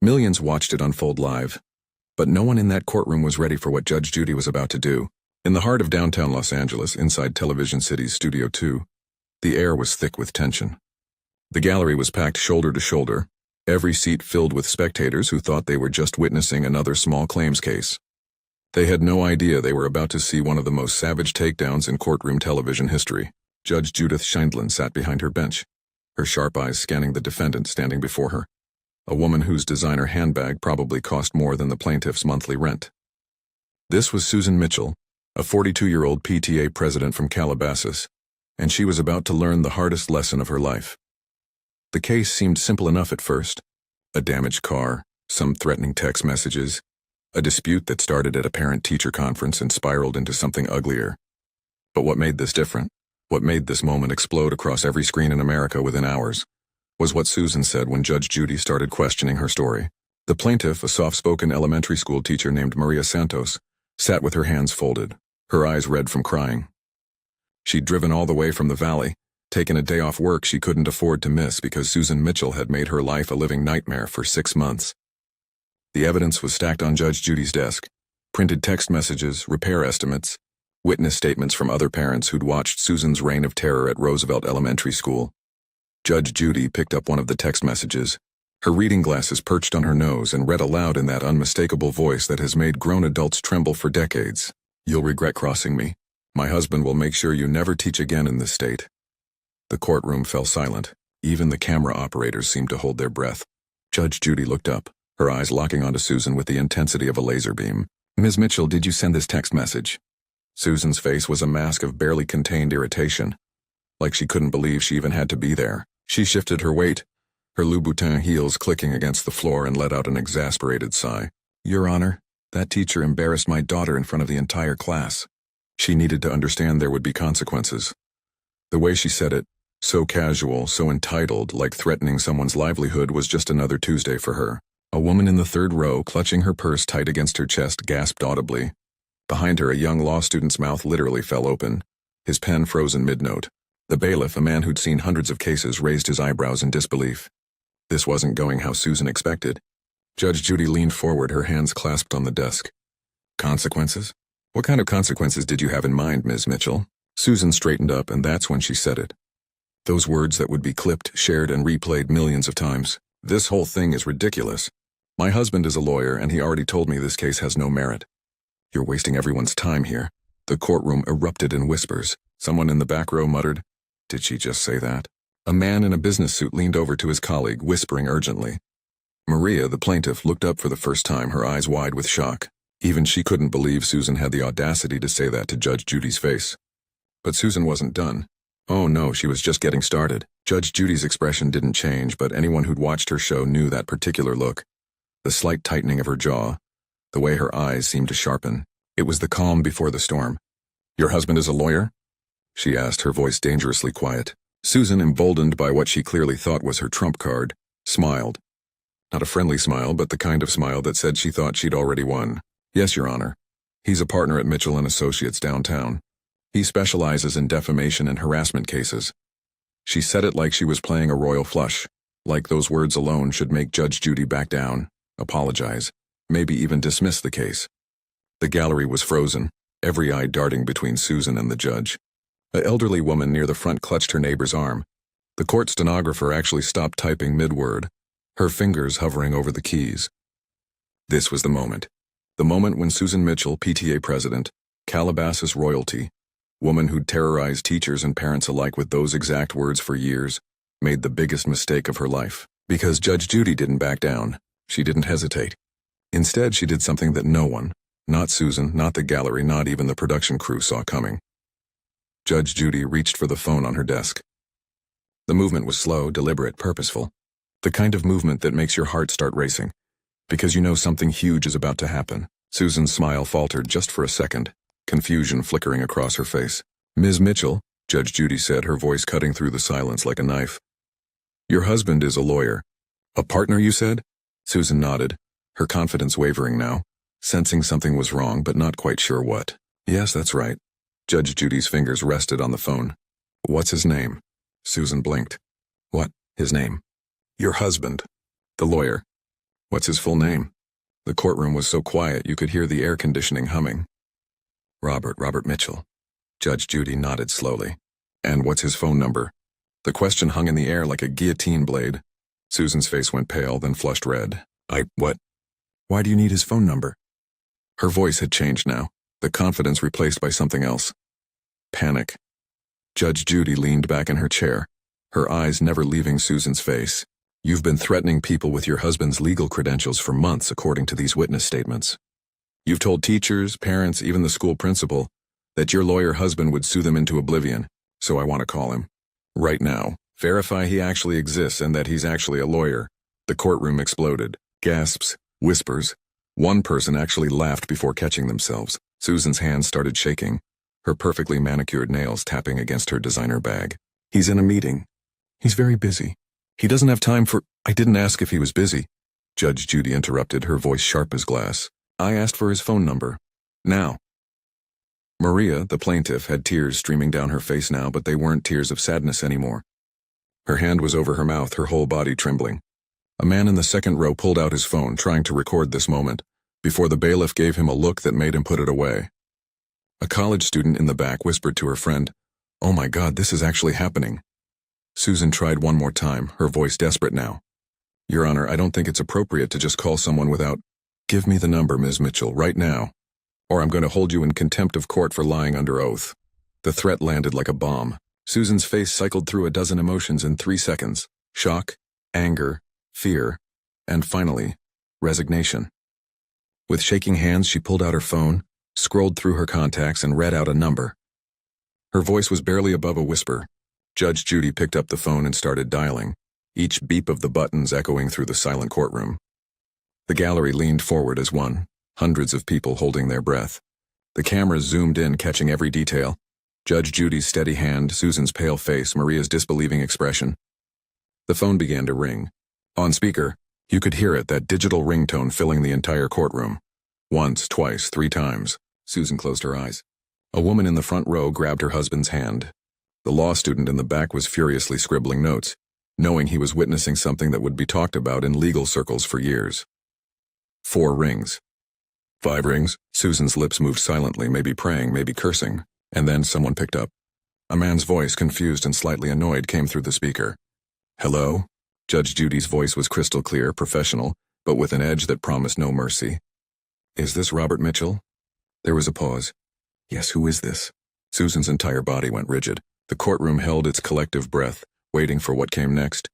Millions watched it unfold live. But no one in that courtroom was ready for what Judge Judy was about to do. In the heart of downtown Los Angeles, inside Television City's Studio 2, the air was thick with tension. The gallery was packed shoulder to shoulder, every seat filled with spectators who thought they were just witnessing another small claims case. They had no idea they were about to see one of the most savage takedowns in courtroom television history. Judge Judith Scheindlin sat behind her bench, her sharp eyes scanning the defendant standing before her, a woman whose designer handbag probably cost more than the plaintiff's monthly rent. This was Susan Mitchell, a 42-year-old PTA president from Calabasas, and she was about to learn the hardest lesson of her life. The case seemed simple enough at first. A damaged car, some threatening text messages, a dispute that started at a parent-teacher conference and spiraled into something uglier. But what made this different, what made this moment explode across every screen in America within hours, was what Susan said when Judge Judy started questioning her story. The plaintiff, a soft-spoken elementary school teacher named Maria Santos, sat with her hands folded, her eyes red from crying. She'd driven all the way from the valley, taken a day off work she couldn't afford to miss because Susan Mitchell had made her life a living nightmare for 6 months. The evidence was stacked on Judge Judy's desk: printed text messages, repair estimates, witness statements from other parents who'd watched Susan's reign of terror at Roosevelt Elementary School. Judge Judy picked up one of the text messages, her reading glasses perched on her nose, and read aloud in that unmistakable voice that has made grown adults tremble for decades. "You'll regret crossing me. My husband will make sure you never teach again in this state." The courtroom fell silent. Even the camera operators seemed to hold their breath. Judge Judy looked up, her eyes locking onto Susan with the intensity of a laser beam. "Ms. Mitchell, did you send this text message?" Susan's face was a mask of barely contained irritation, like she couldn't believe she even had to be there. She shifted her weight, her Louboutin heels clicking against the floor, and let out an exasperated sigh. "Your Honor, that teacher embarrassed my daughter in front of the entire class." She needed to understand there would be consequences. The way she said it, so casual, so entitled, like threatening someone's livelihood, was just another Tuesday for her. A woman in the third row, clutching her purse tight against her chest, gasped audibly. Behind her, a young law student's mouth literally fell open, his pen frozen mid-note. The bailiff, a man who'd seen hundreds of cases, raised his eyebrows in disbelief. This wasn't going how Susan expected. Judge Judy leaned forward, her hands clasped on the desk. "Consequences? What kind of consequences did you have in mind, Ms. Mitchell?" Susan straightened up, and that's when she said it. Those words that would be clipped, shared, and replayed millions of times. "This whole thing is ridiculous. My husband is a lawyer, and he already told me this case has no merit. You're wasting everyone's time here." The courtroom erupted in whispers. Someone in the back row muttered, "Did she just say that?" A man in a business suit leaned over to his colleague, whispering urgently. Maria, the plaintiff, looked up for the first time, her eyes wide with shock. Even she couldn't believe Susan had the audacity to say that to Judge Judy's face. But Susan wasn't done. Oh no, she was just getting started. Judge Judy's expression didn't change, but anyone who'd watched her show knew that particular look. The slight tightening of her jaw, the way her eyes seemed to sharpen. It was the calm before the storm. "Your husband is a lawyer?" she asked, her voice dangerously quiet. Susan, emboldened by what she clearly thought was her trump card, smiled. Not a friendly smile, but the kind of smile that said she thought she'd already won. "Yes, Your Honor. He's a partner at Mitchell & Associates downtown. He specializes in defamation and harassment cases." She said it like she was playing a royal flush, like those words alone should make Judge Judy back down, apologize, maybe even dismiss the case. The gallery was frozen, every eye darting between Susan and the judge. An elderly woman near the front clutched her neighbor's arm. The court stenographer actually stopped typing mid-word, her fingers hovering over the keys. This was the moment when Susan Mitchell, PTA president, Calabasas royalty, woman who'd terrorized teachers and parents alike with those exact words for years, made the biggest mistake of her life. Because Judge Judy didn't back down, she didn't hesitate. Instead, she did something that no one, not Susan, not the gallery, not even the production crew, saw coming. Judge Judy reached for the phone on her desk. The movement was slow, deliberate, purposeful. The kind of movement that makes your heart start racing, because you know something huge is about to happen. Susan's smile faltered just for a second, confusion flickering across her face. "Ms. Mitchell," Judge Judy said, her voice cutting through the silence like a knife. "Your husband is a lawyer." "A partner, you said?" Susan nodded, her confidence wavering now, sensing something was wrong but not quite sure what. "Yes, that's right." Judge Judy's fingers rested on the phone. "What's his name?" Susan blinked. "What, his name?" "Your husband, the lawyer." What's his full name? The courtroom was so quiet you could hear the air conditioning humming. Robert Mitchell. Judge Judy nodded slowly. And what's his phone number? The question hung in the air like a guillotine blade. Susan's face went pale, then flushed red. What? Why do you need his phone number? Her voice had changed now, the confidence replaced by something else. Panic. Judge Judy leaned back in her chair, her eyes never leaving Susan's face. You've been threatening people with your husband's legal credentials for months, according to these witness statements. You've told teachers, parents, even the school principal, that your lawyer husband would sue them into oblivion, so I want to call him. Right now. Verify he actually exists and that he's actually a lawyer. The courtroom exploded. Gasps, whispers. One person actually laughed before catching themselves. Susan's hands started shaking, her perfectly manicured nails tapping against her designer bag. He's in a meeting. He's very busy. He doesn't have time for— I didn't ask if he was busy. Judge Judy interrupted, her voice sharp as glass. I asked for his phone number. Now. Maria, the plaintiff, had tears streaming down her face now, but they weren't tears of sadness anymore. Her hand was over her mouth, her whole body trembling. A man in the second row pulled out his phone, trying to record this moment, before the bailiff gave him a look that made him put it away. A college student in the back whispered to her friend, "Oh my God, this is actually happening." Susan tried one more time, her voice desperate now. Your Honor, I don't think it's appropriate to just call someone without— Give me the number, Ms. Mitchell, right now, or I'm going to hold you in contempt of court for lying under oath. The threat landed like a bomb. Susan's face cycled through a dozen emotions in 3 seconds. Shock, anger, fear, and finally, resignation. With shaking hands, she pulled out her phone, scrolled through her contacts, and read out a number. Her voice was barely above a whisper. Judge Judy picked up the phone and started dialing, each beep of the buttons echoing through the silent courtroom. The gallery leaned forward as one, hundreds of people holding their breath. The cameras zoomed in, catching every detail. Judge Judy's steady hand, Susan's pale face, Maria's disbelieving expression. The phone began to ring. On speaker, you could hear it, that digital ringtone filling the entire courtroom. Once, twice, 3 times. Susan closed her eyes. A woman in the front row grabbed her husband's hand. The law student in the back was furiously scribbling notes, knowing he was witnessing something that would be talked about in legal circles for years. 4 rings. 5 rings. Susan's lips moved silently, maybe praying, maybe cursing. And then someone picked up. A man's voice, confused and slightly annoyed, came through the speaker. Hello? Judge Judy's voice was crystal clear, professional, but with an edge that promised no mercy. Is this Robert Mitchell? There was a pause. Yes, who is this? Susan's entire body went rigid. The courtroom held its collective breath, waiting for what came next,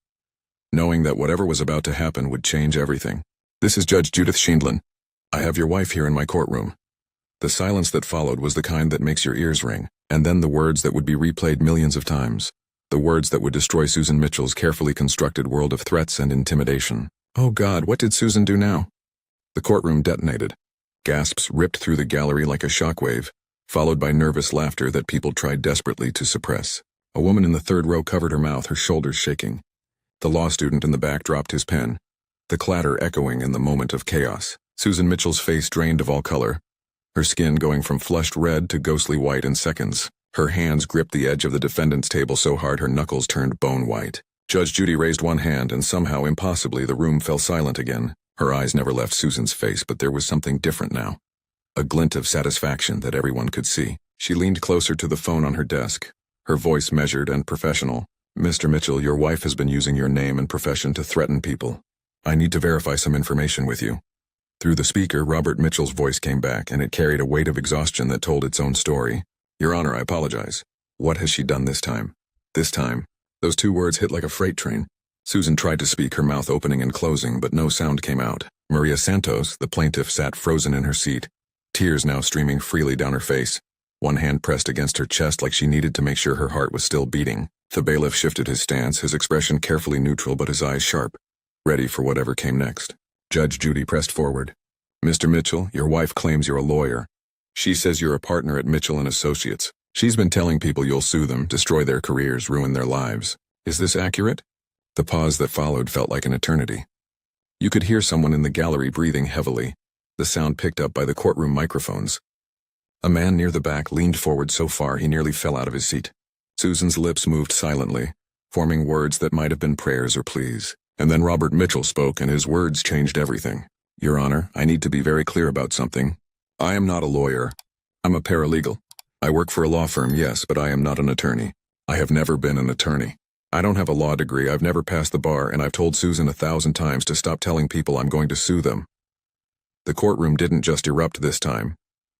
knowing that whatever was about to happen would change everything. This is Judge Judith Sheindlin. I have your wife here in my courtroom. The silence that followed was the kind that makes your ears ring, and then the words that would be replayed millions of times. The words that would destroy Susan Mitchell's carefully constructed world of threats and intimidation. Oh God, what did Susan do now? The courtroom detonated. Gasps ripped through the gallery like a shockwave, followed by nervous laughter that people tried desperately to suppress. A woman in the third row covered her mouth, her shoulders shaking. The law student in the back dropped his pen, the clatter echoing in the moment of chaos. Susan Mitchell's face drained of all color, her skin going from flushed red to ghostly white in seconds. Her hands gripped the edge of the defendant's table so hard her knuckles turned bone white. Judge Judy raised one hand, and somehow, impossibly, the room fell silent again. Her eyes never left Susan's face, but there was something different now. A glint of satisfaction that everyone could see. She leaned closer to the phone on her desk, her voice measured and professional. Mr. Mitchell, your wife has been using your name and profession to threaten people. I need to verify some information with you. Through the speaker, Robert Mitchell's voice came back, and it carried a weight of exhaustion that told its own story. Your Honor, I apologize. What has she done this time? This time. Those 2 words hit like a freight train. Susan tried to speak, her mouth opening and closing, but no sound came out. Maria Santos, the plaintiff, sat frozen in her seat, tears now streaming freely down her face, one hand pressed against her chest like she needed to make sure her heart was still beating. The bailiff shifted his stance, his expression carefully neutral but his eyes sharp, ready for whatever came next. Judge Judy pressed forward. Mr. Mitchell, your wife claims you're a lawyer. She says you're a partner at Mitchell & Associates. She's been telling people you'll sue them, destroy their careers, ruin their lives. Is this accurate? The pause that followed felt like an eternity. You could hear someone in the gallery breathing heavily, the sound picked up by the courtroom microphones. A man near the back leaned forward so far he nearly fell out of his seat. Susan's lips moved silently, forming words that might have been prayers or pleas. And then Robert Mitchell spoke, and his words changed everything. Your Honor, I need to be very clear about something. I am not a lawyer. I'm a paralegal. I work for a law firm, yes, but I am not an attorney. I have never been an attorney. I don't have a law degree, I've never passed the bar, and I've told Susan 1,000 times to stop telling people I'm going to sue them. The courtroom didn't just erupt this time.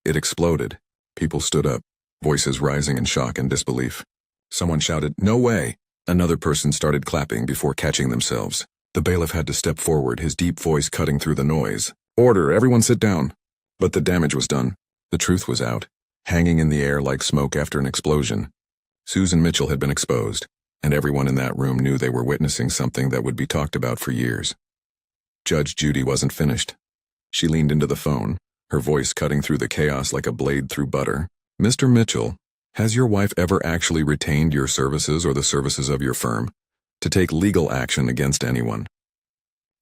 It exploded. People stood up, voices rising in shock and disbelief. Someone shouted, "No way!" Another person started clapping before catching themselves. The bailiff had to step forward, his deep voice cutting through the noise. "Order, everyone sit down." But the damage was done. The truth was out, hanging in the air like smoke after an explosion. Susan Mitchell had been exposed, and everyone in that room knew they were witnessing something that would be talked about for years. Judge Judy wasn't finished. She leaned into the phone, her voice cutting through the chaos like a blade through butter. "Mr. Mitchell, has your wife ever actually retained your services or the services of your firm to take legal action against anyone?"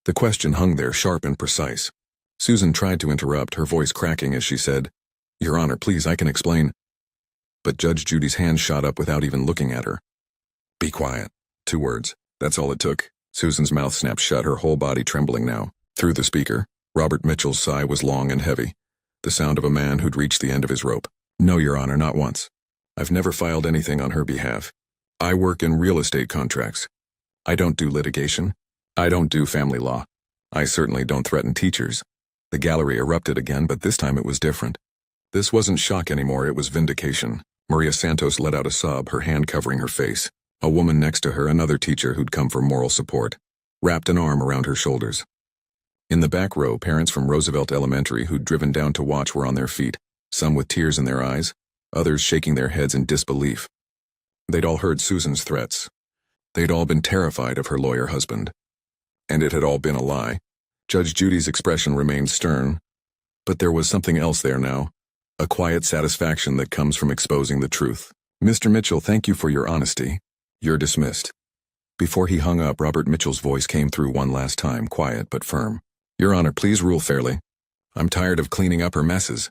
The question hung there, sharp and precise. Susan tried to interrupt, her voice cracking as she said, "Your Honor, please, I can explain." But Judge Judy's hand shot up without even looking at her. "Be quiet." 2 words. That's all it took. Susan's mouth snapped shut, her whole body trembling now. Through the speaker, Robert Mitchell's sigh was long and heavy, the sound of a man who'd reached the end of his rope. "No, Your Honor, not once. I've never filed anything on her behalf. I work in real estate contracts. I don't do litigation. I don't do family law. I certainly don't threaten teachers." The gallery erupted again, but this time it was different. This wasn't shock anymore, it was vindication. Maria Santos let out a sob, her hand covering her face. A woman next to her, another teacher who'd come for moral support, wrapped an arm around her shoulders. In the back row, parents from Roosevelt Elementary who'd driven down to watch were on their feet, some with tears in their eyes, others shaking their heads in disbelief. They'd all heard Susan's threats. They'd all been terrified of her lawyer husband. And it had all been a lie. Judge Judy's expression remained stern, but there was something else there now, a quiet satisfaction that comes from exposing the truth. "Mr. Mitchell, thank you for your honesty. You're dismissed." Before he hung up, Robert Mitchell's voice came through one last time, quiet but firm. "Your Honor, please rule fairly. I'm tired of cleaning up her messes."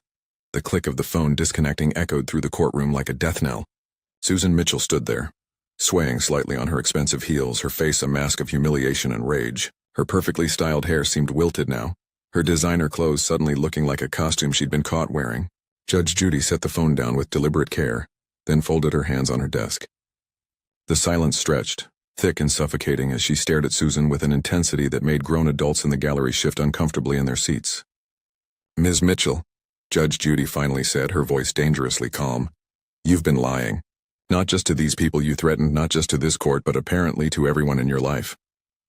The click of the phone disconnecting echoed through the courtroom like a death knell. Susan Mitchell stood there, swaying slightly on her expensive heels, her face a mask of humiliation and rage. Her perfectly styled hair seemed wilted now, her designer clothes suddenly looking like a costume she'd been caught wearing. Judge Judy set the phone down with deliberate care, then folded her hands on her desk. The silence stretched, thick and suffocating, as she stared at Susan with an intensity that made grown adults in the gallery shift uncomfortably in their seats. "Ms. Mitchell," Judge Judy finally said, her voice dangerously calm, "you've been lying. Not just to these people you threatened, not just to this court, but apparently to everyone in your life."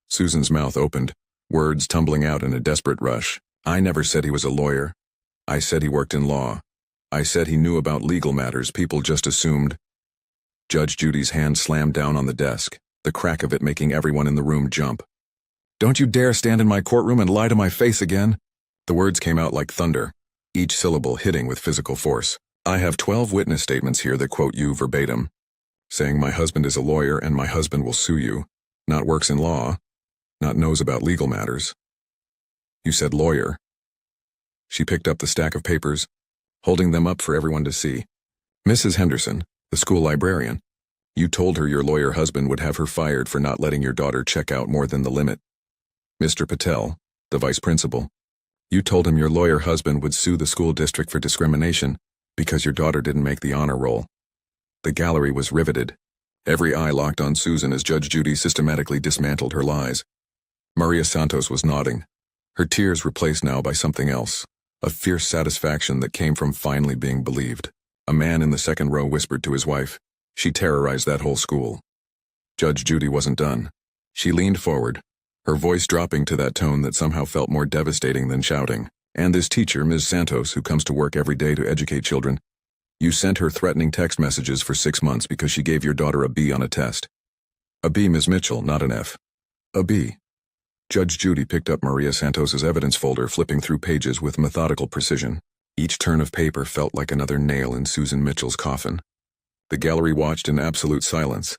Susan's mouth opened, words tumbling out in a desperate rush. "I never said he was a lawyer. I said he worked in law. I said he knew about legal matters. People just assumed." Judge Judy's hand slammed down on the desk, the crack of it making everyone in the room jump. "Don't you dare stand in my courtroom and lie to my face again." The words came out like thunder, each syllable hitting with physical force. "I have 12 witness statements here that quote you verbatim, saying my husband is a lawyer and my husband will sue you, not works in law, not knows about legal matters." "You said lawyer." She picked up the stack of papers, holding them up for everyone to see. "Mrs. Henderson, the school librarian, you told her your lawyer husband would have her fired for not letting your daughter check out more than the limit. Mr. Patel, the vice principal, you told him your lawyer husband would sue the school district for discrimination because your daughter didn't make the honor roll." The gallery was riveted, every eye locked on Susan as Judge Judy systematically dismantled her lies. Maria Santos was nodding, her tears replaced now by something else, a fierce satisfaction that came from finally being believed. A man in the second row whispered to his wife, "She terrorized that whole school." Judge Judy wasn't done. She leaned forward, her voice dropping to that tone that somehow felt more devastating than shouting. "And this teacher, Ms. Santos, who comes to work every day to educate children, you sent her threatening text messages for 6 months because she gave your daughter a B on a test. A B, Ms. Mitchell, not an F. A B." Judge Judy picked up Maria Santos's evidence folder, flipping through pages with methodical precision. Each turn of paper felt like another nail in Susan Mitchell's coffin. The gallery watched in absolute silence,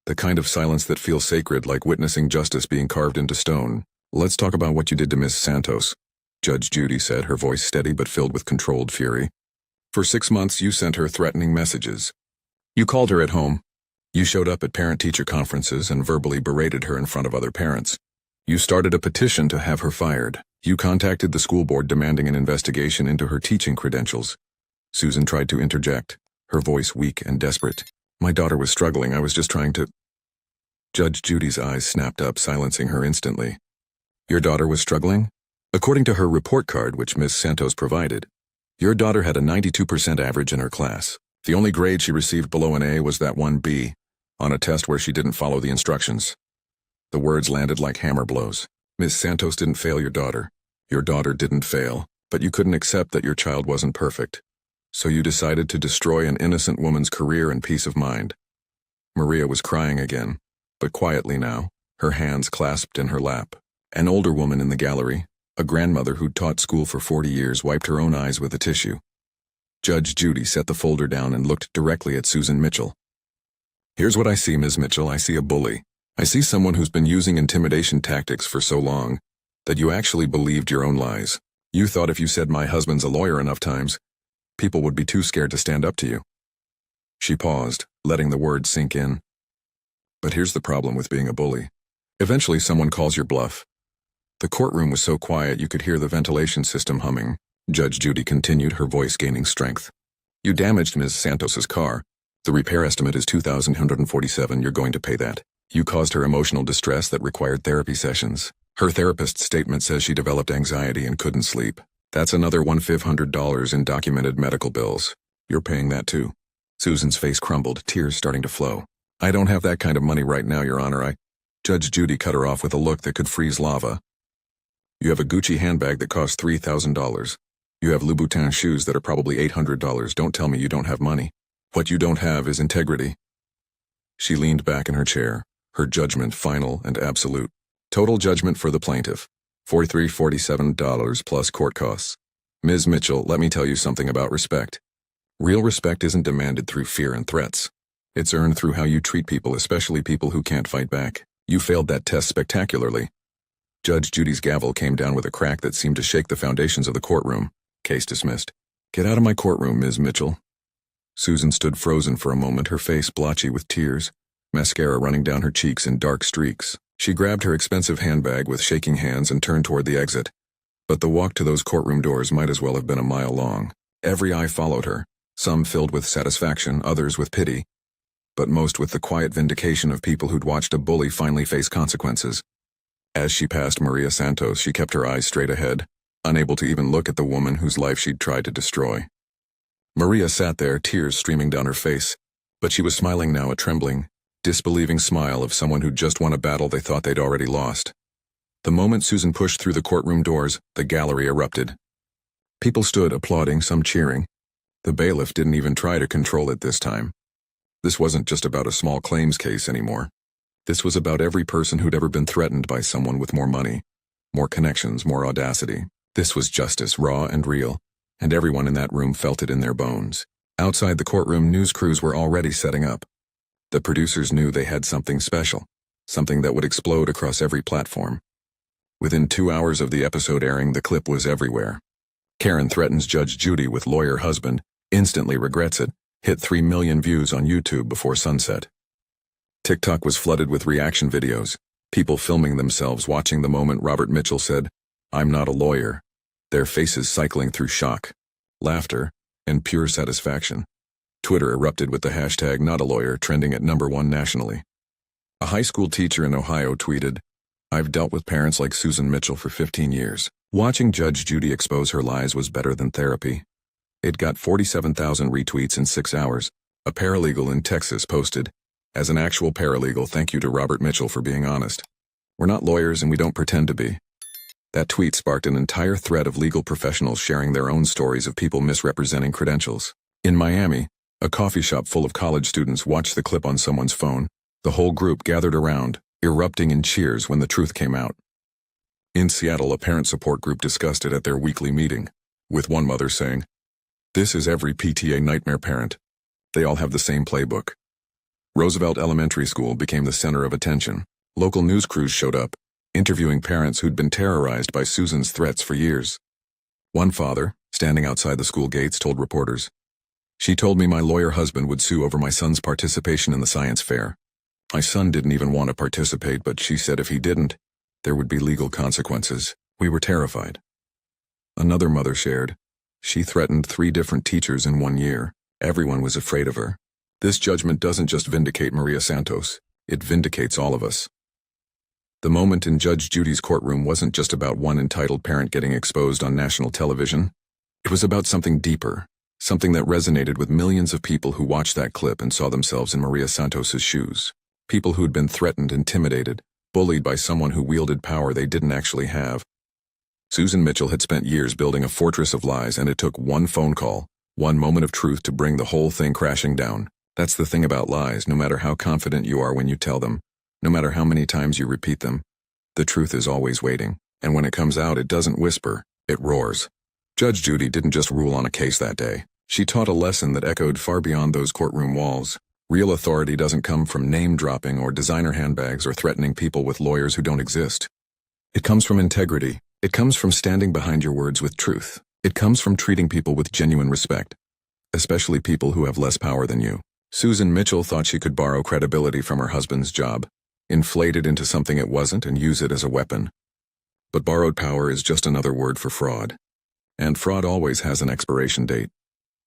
the kind of silence that feels sacred, like witnessing justice being carved into stone. "Let's talk about what you did to Miss Santos," Judge Judy said, her voice steady but filled with controlled fury. "For 6 months you sent her threatening messages. You called her at home. You showed up at parent-teacher conferences and verbally berated her in front of other parents. You started a petition to have her fired. You contacted the school board demanding an investigation into her teaching credentials. Susan tried to interject, her voice weak and desperate. My daughter was struggling, I was just trying to... Judge Judy's eyes snapped up, silencing her instantly. Your daughter was struggling? According to her report card, which Ms. Santos provided, your daughter had a 92% average in her class. The only grade she received below an A was that one B, on a test where she didn't follow the instructions. The words landed like hammer blows. Ms. Santos didn't fail your daughter. Your daughter didn't fail, but you couldn't accept that your child wasn't perfect. So you decided to destroy an innocent woman's career and peace of mind. Maria was crying again, but quietly now, her hands clasped in her lap. An older woman in the gallery, a grandmother who'd taught school for 40 years, wiped her own eyes with a tissue. Judge Judy set the folder down and looked directly at Susan Mitchell. Here's what I see, Ms. Mitchell. I see a bully. I see someone who's been using intimidation tactics for so long that you actually believed your own lies. You thought if you said my husband's a lawyer enough times, people would be too scared to stand up to you. She paused, letting the words sink in. But here's the problem with being a bully. Eventually someone calls your bluff. The courtroom was so quiet you could hear the ventilation system humming. Judge Judy continued, her voice gaining strength. You damaged Ms. Santos's car. The repair estimate is $2,147. You're going to pay that. You caused her emotional distress that required therapy sessions. Her therapist's statement says she developed anxiety and couldn't sleep. That's another $1,500 in documented medical bills. You're paying that too. Susan's face crumbled, tears starting to flow. I don't have that kind of money right now, Your Honor. Judge Judy cut her off with a look that could freeze lava. You have a Gucci handbag that costs $3,000. You have Louboutin shoes that are probably $800. Don't tell me you don't have money. What you don't have is integrity. She leaned back in her chair, her judgment final and absolute. Total judgment for the plaintiff, $4347 plus court costs. Ms. Mitchell, let me tell you something about respect. Real respect isn't demanded through fear and threats. It's earned through how you treat people, especially people who can't fight back. You failed that test spectacularly. Judge Judy's gavel came down with a crack that seemed to shake the foundations of the courtroom. Case dismissed. Get out of my courtroom, Ms. Mitchell. Susan stood frozen for a moment, her face blotchy with tears, mascara running down her cheeks in dark streaks. She grabbed her expensive handbag with shaking hands and turned toward the exit. But the walk to those courtroom doors might as well have been a mile long. Every eye followed her, some filled with satisfaction, others with pity, but most with the quiet vindication of people who'd watched a bully finally face consequences. As she passed Maria Santos, she kept her eyes straight ahead, unable to even look at the woman whose life she'd tried to destroy. Maria sat there, tears streaming down her face, but she was smiling now, a trembling, disbelieving smile of someone who'd just won a battle they thought they'd already lost. The moment Susan pushed through the courtroom doors, the gallery erupted. People stood applauding, some cheering. The bailiff didn't even try to control it this time. This wasn't just about a small claims case anymore. This was about every person who'd ever been threatened by someone with more money, more connections, more audacity. This was justice, raw and real, and everyone in that room felt it in their bones. Outside the courtroom, news crews were already setting up. The producers knew they had something special, something that would explode across every platform. Within 2 hours of the episode airing, the clip was everywhere. Karen threatens Judge Judy with lawyer husband, instantly regrets it, hit 3 million views on YouTube before sunset. TikTok was flooded with reaction videos, people filming themselves watching the moment Robert Mitchell said, "I'm not a lawyer," their faces cycling through shock, laughter, and pure satisfaction. Twitter erupted with the hashtag #NotALawyer trending at #1 nationally. A high school teacher in Ohio tweeted, "I've dealt with parents like Susan Mitchell for 15 years. Watching Judge Judy expose her lies was better than therapy." It got 47,000 retweets in 6 hours. A paralegal in Texas posted, "As an actual paralegal, thank you to Robert Mitchell for being honest. We're not lawyers and we don't pretend to be." That tweet sparked an entire thread of legal professionals sharing their own stories of people misrepresenting credentials. In Miami, a coffee shop full of college students watched the clip on someone's phone. The whole group gathered around, erupting in cheers when the truth came out. In Seattle, a parent support group discussed it at their weekly meeting, with one mother saying, "This is every PTA nightmare parent. They all have the same playbook." Roosevelt Elementary School became the center of attention. Local news crews showed up, interviewing parents who'd been terrorized by Susan's threats for years. One father, standing outside the school gates, told reporters, "She told me my lawyer husband would sue over my son's participation in the science fair. My son didn't even want to participate, but she said if he didn't, There would be legal consequences. We were terrified. Another mother shared. She threatened 3 different teachers in 1 year. Everyone was afraid of her. This judgment doesn't just vindicate Maria Santos, it vindicates all of us. The moment in Judge Judy's courtroom wasn't just about one entitled parent getting exposed on national television. It was about something deeper, something that resonated with millions of people who watched that clip and saw themselves in Maria Santos's shoes. People who'd been threatened, intimidated, bullied by someone who wielded power they didn't actually have. Susan Mitchell had spent years building a fortress of lies, and it took one phone call, one moment of truth to bring the whole thing crashing down. That's the thing about lies. No matter how confident you are when you tell them, no matter how many times you repeat them, the truth is always waiting. And when it comes out, it doesn't whisper, it roars. Judge Judy didn't just rule on a case that day. She taught a lesson that echoed far beyond those courtroom walls. Real authority doesn't come from name-dropping or designer handbags or threatening people with lawyers who don't exist. It comes from integrity. It comes from standing behind your words with truth. It comes from treating people with genuine respect, especially people who have less power than you. Susan Mitchell thought she could borrow credibility from her husband's job, inflate it into something it wasn't, and use it as a weapon. But borrowed power is just another word for fraud. And fraud always has an expiration date.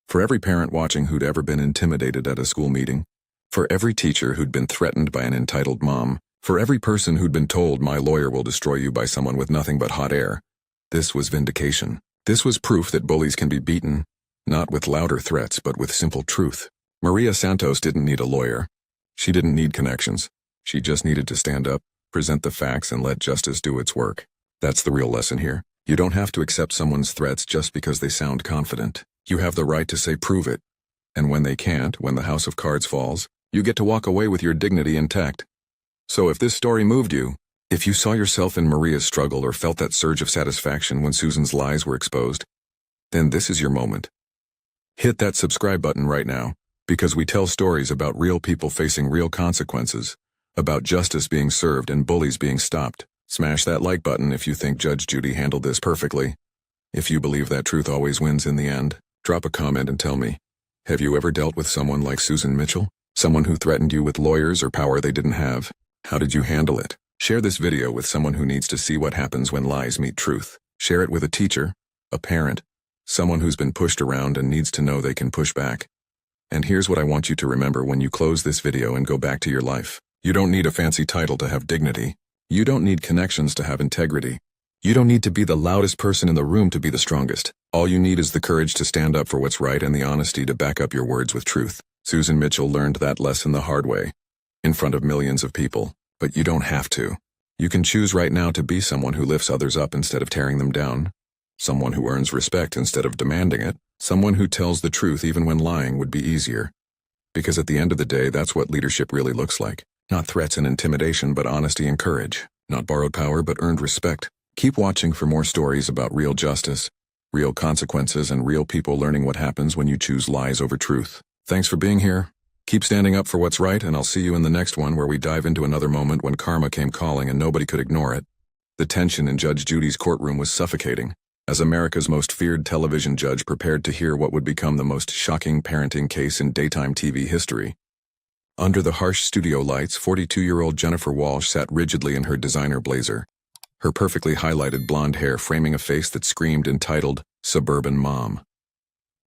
For every parent watching who'd ever been intimidated at a school meeting, for every teacher who'd been threatened by an entitled mom, for every person who'd been told my lawyer will destroy you by someone with nothing but hot air, this was vindication. This was proof that bullies can be beaten, not with louder threats but with simple truth. Maria Santos didn't need a lawyer. She didn't need connections. She just needed to stand up, present the facts, and let justice do its work. That's the real lesson here. You don't have to accept someone's threats just because they sound confident. You have the right to say prove it. And when they can't, when the house of cards falls, you get to walk away with your dignity intact. So if this story moved you, if you saw yourself in Maria's struggle or felt that surge of satisfaction when Susan's lies were exposed, then this is your moment. Hit that subscribe button right now, because we tell stories about real people facing real consequences, about justice being served and bullies being stopped. Smash that like button if you think Judge Judy handled this perfectly. If you believe that truth always wins in the end, drop a comment and tell me, have you ever dealt with someone like Susan Mitchell? Someone who threatened you with lawyers or power they didn't have? How did you handle it? Share this video with someone who needs to see what happens when lies meet truth. Share it with a teacher, a parent, someone who's been pushed around and needs to know they can push back. And here's what I want you to remember when you close this video and go back to your life. You don't need a fancy title to have dignity. You don't need connections to have integrity. You don't need to be the loudest person in the room to be the strongest. All you need is the courage to stand up for what's right and the honesty to back up your words with truth. Susan Mitchell learned that lesson the hard way, in front of millions of people. But you don't have to. You can choose right now to be someone who lifts others up instead of tearing them down, someone who earns respect instead of demanding it, someone who tells the truth even when lying would be easier. Because at the end of the day, that's what leadership really looks like. Not threats and intimidation, but honesty and courage. Not borrowed power, but earned respect. Keep watching for more stories about real justice, real consequences, and real people learning what happens when you choose lies over truth. Thanks for being here. Keep standing up for what's right, and I'll see you in the next one where we dive into another moment when karma came calling and nobody could ignore it. The tension in Judge Judy's courtroom was suffocating, as America's most feared television judge prepared to hear what would become the most shocking parenting case in daytime TV history. Under the harsh studio lights, 42-year-old Jennifer Walsh sat rigidly in her designer blazer, her perfectly highlighted blonde hair framing a face that screamed entitled, "Suburban Mom."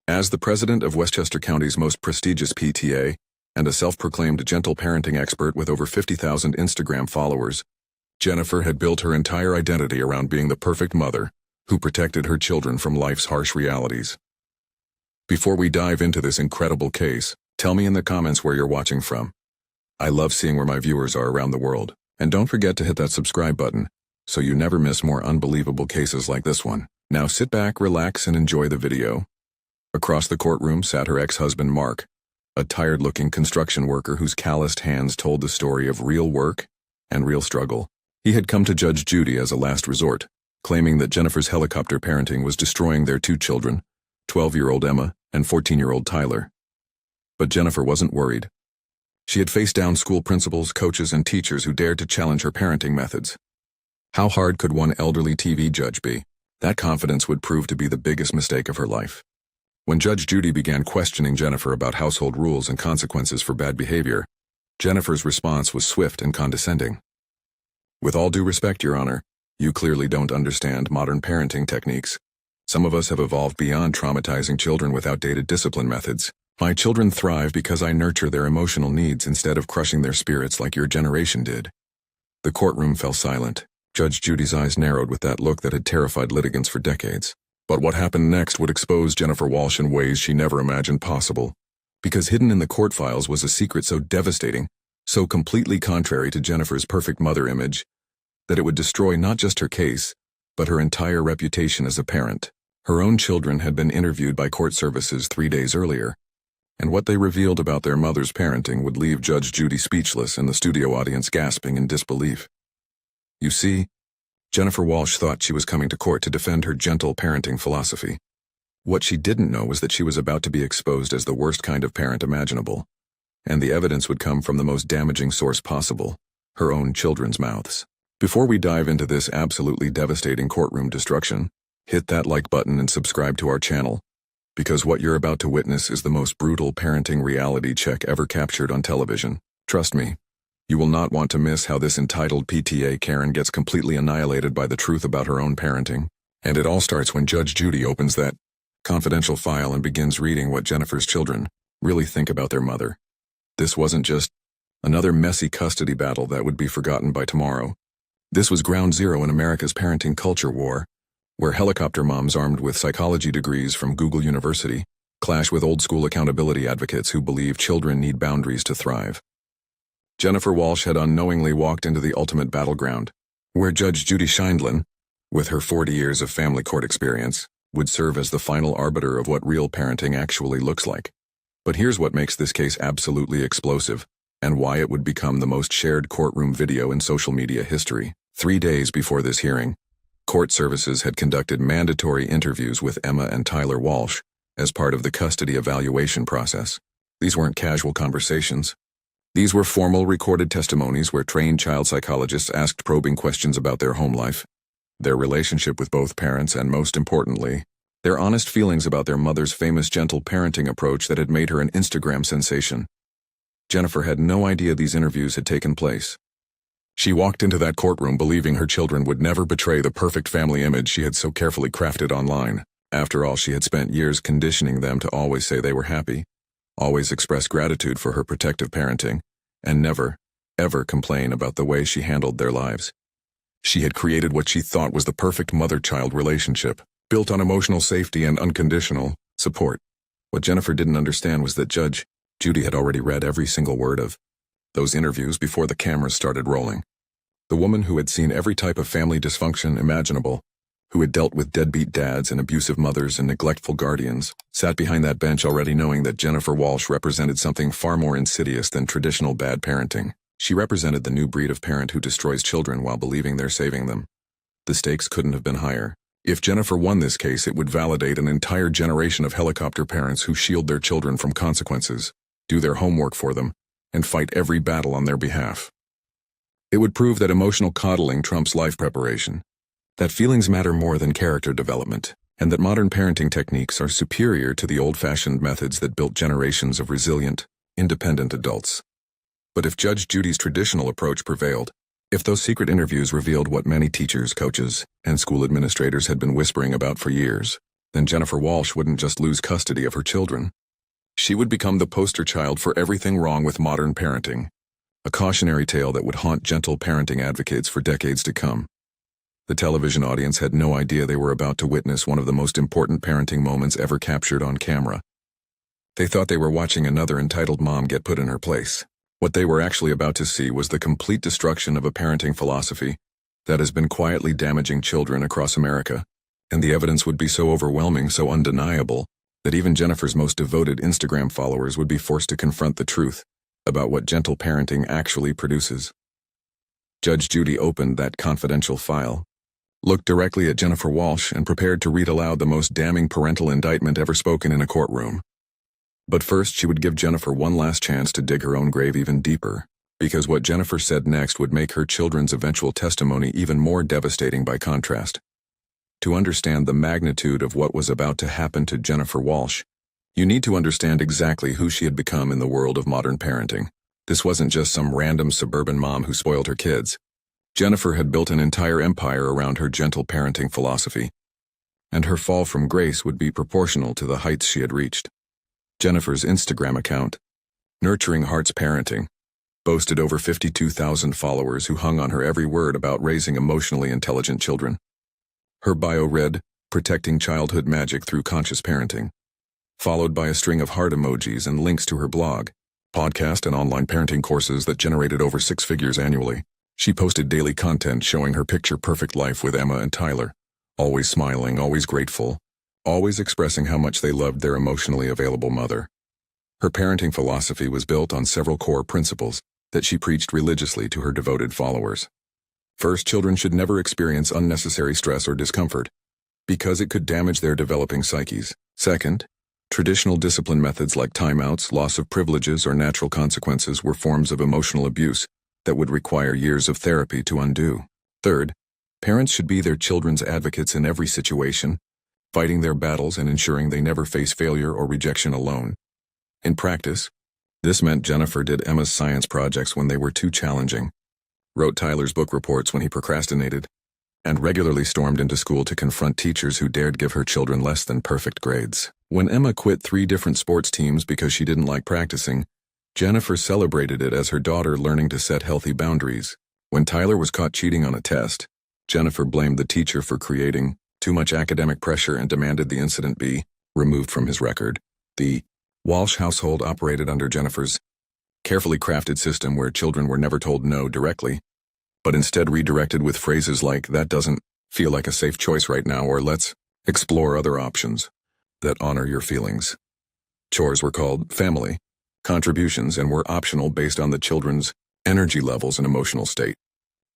As the president of Westchester County's most prestigious PTA, and a self-proclaimed gentle parenting expert with over 50,000 Instagram followers, Jennifer had built her entire identity around being the perfect mother who protected her children from life's harsh realities. Before we dive into this incredible case, tell me in the comments where you're watching from. I love seeing where my viewers are around the world. And don't forget to hit that subscribe button so you never miss more unbelievable cases like this one. Now sit back, relax, and enjoy the video. Across the courtroom sat her ex-husband Mark, a tired-looking construction worker whose calloused hands told the story of real work and real struggle. He had come to Judge Judy as a last resort, claiming that Jennifer's helicopter parenting was destroying their 2 children, 12-year-old Emma and 14-year-old Tyler. But Jennifer wasn't worried. She had faced down school principals, coaches, and teachers who dared to challenge her parenting methods. How hard could one elderly TV judge be? That confidence would prove to be the biggest mistake of her life. When Judge Judy began questioning Jennifer about household rules and consequences for bad behavior, Jennifer's response was swift and condescending. With all due respect, Your Honor, you clearly don't understand modern parenting techniques. Some of us have evolved beyond traumatizing children with outdated discipline methods. My children thrive because I nurture their emotional needs instead of crushing their spirits like your generation did. The courtroom fell silent. Judge Judy's eyes narrowed with that look that had terrified litigants for decades. But what happened next would expose Jennifer Walsh in ways she never imagined possible. Because hidden in the court files was a secret so devastating, so completely contrary to Jennifer's perfect mother image, that it would destroy not just her case, but her entire reputation as a parent. Her own children had been interviewed by court services 3 days earlier, and what they revealed about their mother's parenting would leave Judge Judy speechless and the studio audience gasping in disbelief. You see, Jennifer Walsh thought she was coming to court to defend her gentle parenting philosophy. What she didn't know was that she was about to be exposed as the worst kind of parent imaginable, and the evidence would come from the most damaging source possible, her own children's mouths. Before we dive into this absolutely devastating courtroom destruction, hit that like button and subscribe to our channel, because what you're about to witness is the most brutal parenting reality check ever captured on television. Trust me, you will not want to miss how this entitled PTA Karen gets completely annihilated by the truth about her own parenting. And it all starts when Judge Judy opens that confidential file and begins reading what Jennifer's children really think about their mother. This wasn't just another messy custody battle that would be forgotten by tomorrow. This was ground zero in America's parenting culture war, where helicopter moms armed with psychology degrees from Google University clash with old-school accountability advocates who believe children need boundaries to thrive. Jennifer Walsh had unknowingly walked into the ultimate battleground, where Judge Judy Sheindlin, with her 40 years of family court experience, would serve as the final arbiter of what real parenting actually looks like. But here's what makes this case absolutely explosive, and why it would become the most shared courtroom video in social media history. 3 days before this hearing, court services had conducted mandatory interviews with Emma and Tyler Walsh as part of the custody evaluation process. These weren't casual conversations. These were formal recorded testimonies where trained child psychologists asked probing questions about their home life, their relationship with both parents, and most importantly, their honest feelings about their mother's famous gentle parenting approach that had made her an Instagram sensation. Jennifer had no idea these interviews had taken place. She walked into that courtroom believing her children would never betray the perfect family image she had so carefully crafted online. After all, she had spent years conditioning them to always say they were happy, always express gratitude for her protective parenting, and never, ever complain about the way she handled their lives. She had created what she thought was the perfect mother-child relationship, built on emotional safety and unconditional support. What Jennifer didn't understand was that Judge Judy had already read every single word of those interviews before the cameras started rolling. The woman who had seen every type of family dysfunction imaginable, who had dealt with deadbeat dads and abusive mothers and neglectful guardians, sat behind that bench already knowing that Jennifer Walsh represented something far more insidious than traditional bad parenting. She represented the new breed of parent who destroys children while believing they're saving them. The stakes couldn't have been higher. If Jennifer won this case, it would validate an entire generation of helicopter parents who shield their children from consequences, do their homework for them, and fight every battle on their behalf. It would prove that emotional coddling trumps life preparation, that feelings matter more than character development, and that modern parenting techniques are superior to the old-fashioned methods that built generations of resilient, independent adults. But if Judge Judy's traditional approach prevailed, if those secret interviews revealed what many teachers, coaches, and school administrators had been whispering about for years, then Jennifer Walsh wouldn't just lose custody of her children. She would become the poster child for everything wrong with modern parenting, a cautionary tale that would haunt gentle parenting advocates for decades to come. The television audience had no idea they were about to witness one of the most important parenting moments ever captured on camera. They thought they were watching another entitled mom get put in her place. What they were actually about to see was the complete destruction of a parenting philosophy that has been quietly damaging children across America, and the evidence would be so overwhelming, so undeniable, that even Jennifer's most devoted Instagram followers would be forced to confront the truth about what gentle parenting actually produces. Judge Judy opened that confidential file, looked directly at Jennifer Walsh, and prepared to read aloud the most damning parental indictment ever spoken in a courtroom. But first, she would give Jennifer one last chance to dig her own grave even deeper, because what Jennifer said next would make her children's eventual testimony even more devastating by contrast. To understand the magnitude of what was about to happen to Jennifer Walsh, you need to understand exactly who she had become in the world of modern parenting. This wasn't just some random suburban mom who spoiled her kids. Jennifer had built an entire empire around her gentle parenting philosophy, and her fall from grace would be proportional to the heights she had reached. Jennifer's Instagram account, Nurturing Hearts Parenting, boasted over 52,000 followers who hung on her every word about raising emotionally intelligent children. Her bio read, Protecting Childhood Magic Through Conscious Parenting, followed by a string of heart emojis and links to her blog, podcast, and online parenting courses that generated over 6 figures annually. She posted daily content showing her picture-perfect life with Emma and Tyler, always smiling, always grateful, always expressing how much they loved their emotionally available mother. Her parenting philosophy was built on several core principles that she preached religiously to her devoted followers. First, children should never experience unnecessary stress or discomfort, because it could damage their developing psyches. Second, traditional discipline methods like timeouts, loss of privileges, or natural consequences were forms of emotional abuse that would require years of therapy to undo. Third, parents should be their children's advocates in every situation, fighting their battles and ensuring they never face failure or rejection alone. In practice, this meant Jennifer did Emma's science projects when they were too challenging, wrote Tyler's book reports when he procrastinated, and regularly stormed into school to confront teachers who dared give her children less than perfect grades. When Emma quit 3 different sports teams because she didn't like practicing, Jennifer celebrated it as her daughter learning to set healthy boundaries. When Tyler was caught cheating on a test, Jennifer blamed the teacher for creating too much academic pressure and demanded the incident be removed from his record. The Walsh household operated under Jennifer's carefully crafted system where children were never told no directly, but instead redirected with phrases like, that doesn't feel like a safe choice right now, or let's explore other options that honor your feelings. Chores were called family contributions and were optional based on the children's energy levels and emotional state.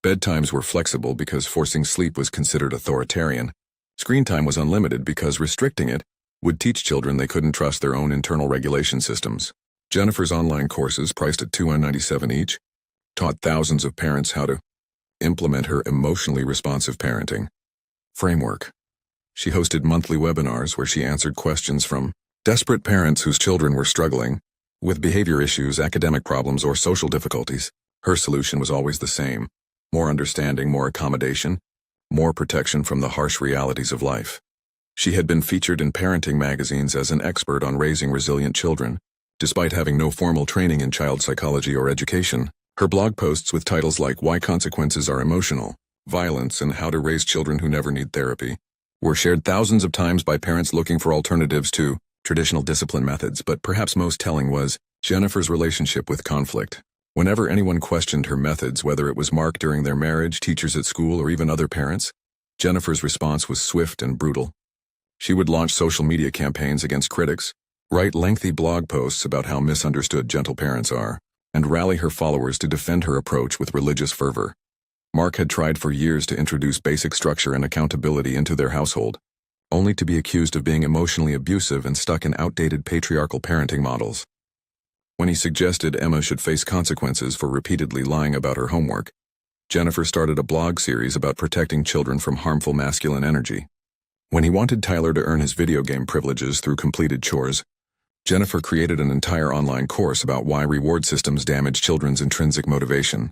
Bedtimes were flexible because forcing sleep was considered authoritarian. Screen time was unlimited because restricting it would teach children they couldn't trust their own internal regulation systems. Jennifer's online courses, priced at $297 each, taught thousands of parents how to implement her emotionally responsive parenting framework. She hosted monthly webinars where she answered questions from desperate parents whose children were struggling with behavior issues, academic problems, or social difficulties. Her solution was always the same: more understanding, more accommodation, more protection from the harsh realities of life. She had been featured in parenting magazines as an expert on raising resilient children, despite having no formal training in child psychology or education. Her blog posts with titles like Why Consequences Are Emotional, Violence, and How to Raise Children Who Never Need Therapy were shared thousands of times by parents looking for alternatives to traditional discipline methods, but perhaps most telling was Jennifer's relationship with conflict. Whenever anyone questioned her methods, whether it was Mark during their marriage, teachers at school, or even other parents, Jennifer's response was swift and brutal. She would launch social media campaigns against critics, write lengthy blog posts about how misunderstood gentle parents are, and rally her followers to defend her approach with religious fervor. Mark had tried for years to introduce basic structure and accountability into their household, only to be accused of being emotionally abusive and stuck in outdated patriarchal parenting models. When he suggested Emma should face consequences for repeatedly lying about her homework, Jennifer started a blog series about protecting children from harmful masculine energy. When he wanted Tyler to earn his video game privileges through completed chores, Jennifer created an entire online course about why reward systems damage children's intrinsic motivation.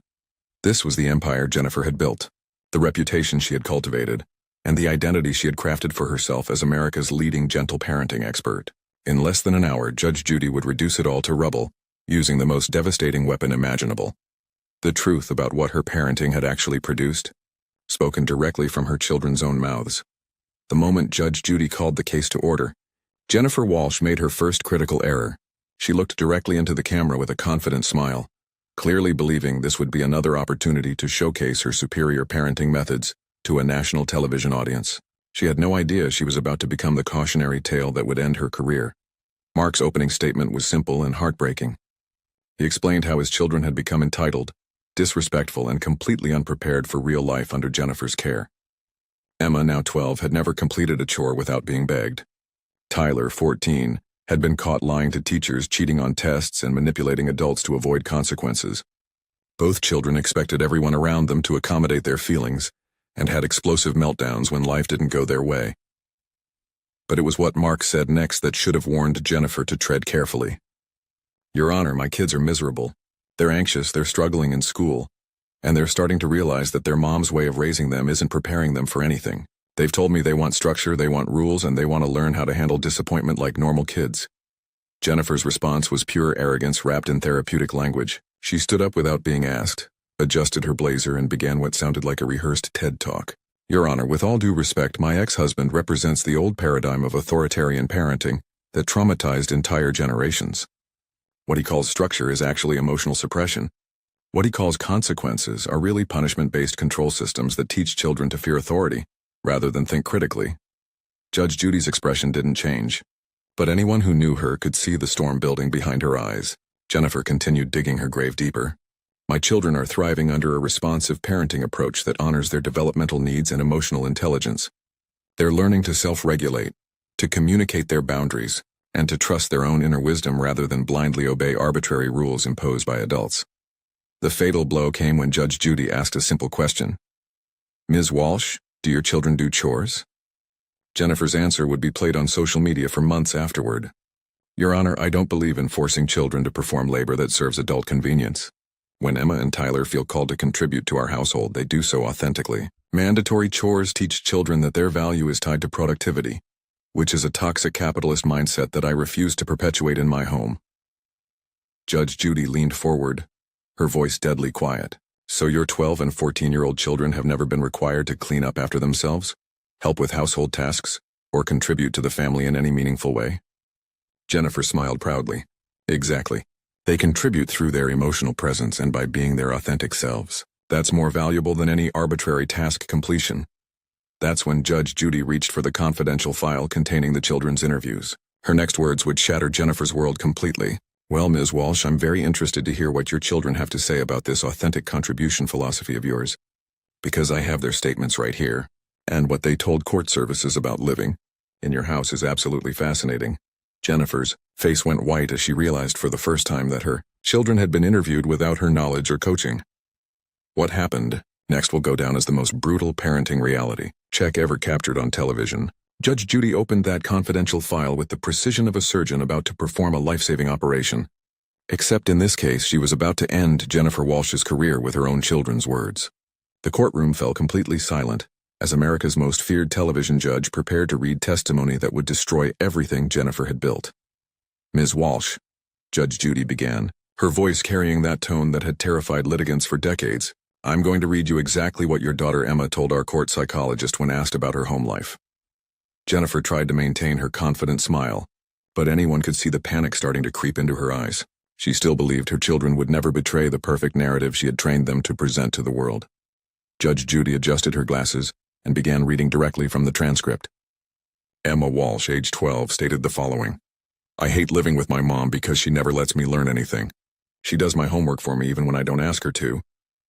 This was the empire Jennifer had built, the reputation she had cultivated, and the identity she had crafted for herself as America's leading gentle parenting expert. In less than an hour, Judge Judy would reduce it all to rubble, using the most devastating weapon imaginable: the truth about what her parenting had actually produced, spoken directly from her children's own mouths. The moment Judge Judy called the case to order, Jennifer Walsh made her first critical error. She looked directly into the camera with a confident smile, clearly believing this would be another opportunity to showcase her superior parenting methods to a national television audience. She had no idea she was about to become the cautionary tale that would end her career. Mark's opening statement was simple and heartbreaking. He explained how his children had become entitled, disrespectful, and completely unprepared for real life under Jennifer's care. Emma, now 12, had never completed a chore without being begged. Tyler, 14, had been caught lying to teachers, cheating on tests, and manipulating adults to avoid consequences. Both children expected everyone around them to accommodate their feelings, and had explosive meltdowns when life didn't go their way. But it was what Mark said next that should have warned Jennifer to tread carefully. "Your Honor, my kids are miserable. They're anxious, they're struggling in school. And they're starting to realize that their mom's way of raising them isn't preparing them for anything. They've told me they want structure, they want rules, and they want to learn how to handle disappointment like normal kids. Jennifer's response was pure arrogance wrapped in therapeutic language. She stood up without being asked, adjusted her blazer, and began what sounded like a rehearsed TED Talk. Your Honor, with all due respect, my ex-husband represents the old paradigm of authoritarian parenting that traumatized entire generations. What he calls structure is actually emotional suppression. What he calls consequences are really punishment-based control systems that teach children to fear authority, rather than think critically. Judge Judy's expression didn't change, but anyone who knew her could see the storm building behind her eyes. Jennifer continued digging her grave deeper. My children are thriving under a responsive parenting approach that honors their developmental needs and emotional intelligence. They're learning to self-regulate, to communicate their boundaries, and to trust their own inner wisdom rather than blindly obey arbitrary rules imposed by adults. The fatal blow came when Judge Judy asked a simple question. Ms. Walsh, do your children do chores? Jennifer's answer would be played on social media for months afterward. Your Honor, I don't believe in forcing children to perform labor that serves adult convenience. When Emma and Tyler feel called to contribute to our household, they do so authentically. Mandatory chores teach children that their value is tied to productivity, which is a toxic capitalist mindset that I refuse to perpetuate in my home. Judge Judy leaned forward, her voice deadly quiet. So your 12 and 14-year-old children have never been required to clean up after themselves, help with household tasks, or contribute to the family in any meaningful way? Jennifer smiled proudly. Exactly. They contribute through their emotional presence and by being their authentic selves. That's more valuable than any arbitrary task completion. That's when Judge Judy reached for the confidential file containing the children's interviews. Her next words would shatter Jennifer's world completely. Well, Ms. Walsh, I'm very interested to hear what your children have to say about this authentic contribution philosophy of yours, because I have their statements right here, and what they told court services about living in your house is absolutely fascinating. Jennifer's face went white as she realized for the first time that her children had been interviewed without her knowledge or coaching. What happened next will go down as the most brutal parenting reality check ever captured on television. Judge Judy opened that confidential file with the precision of a surgeon about to perform a life-saving operation. Except in this case, she was about to end Jennifer Walsh's career with her own children's words. The courtroom fell completely silent as America's most feared television judge prepared to read testimony that would destroy everything Jennifer had built. Ms. Walsh, Judge Judy began, her voice carrying that tone that had terrified litigants for decades. I'm going to read you exactly what your daughter Emma told our court psychologist when asked about her home life. Jennifer tried to maintain her confident smile, but anyone could see the panic starting to creep into her eyes. She still believed her children would never betray the perfect narrative she had trained them to present to the world. Judge Judy adjusted her glasses and began reading directly from the transcript. Emma Walsh, age 12, stated the following. I hate living with my mom because she never lets me learn anything. She does my homework for me even when I don't ask her to,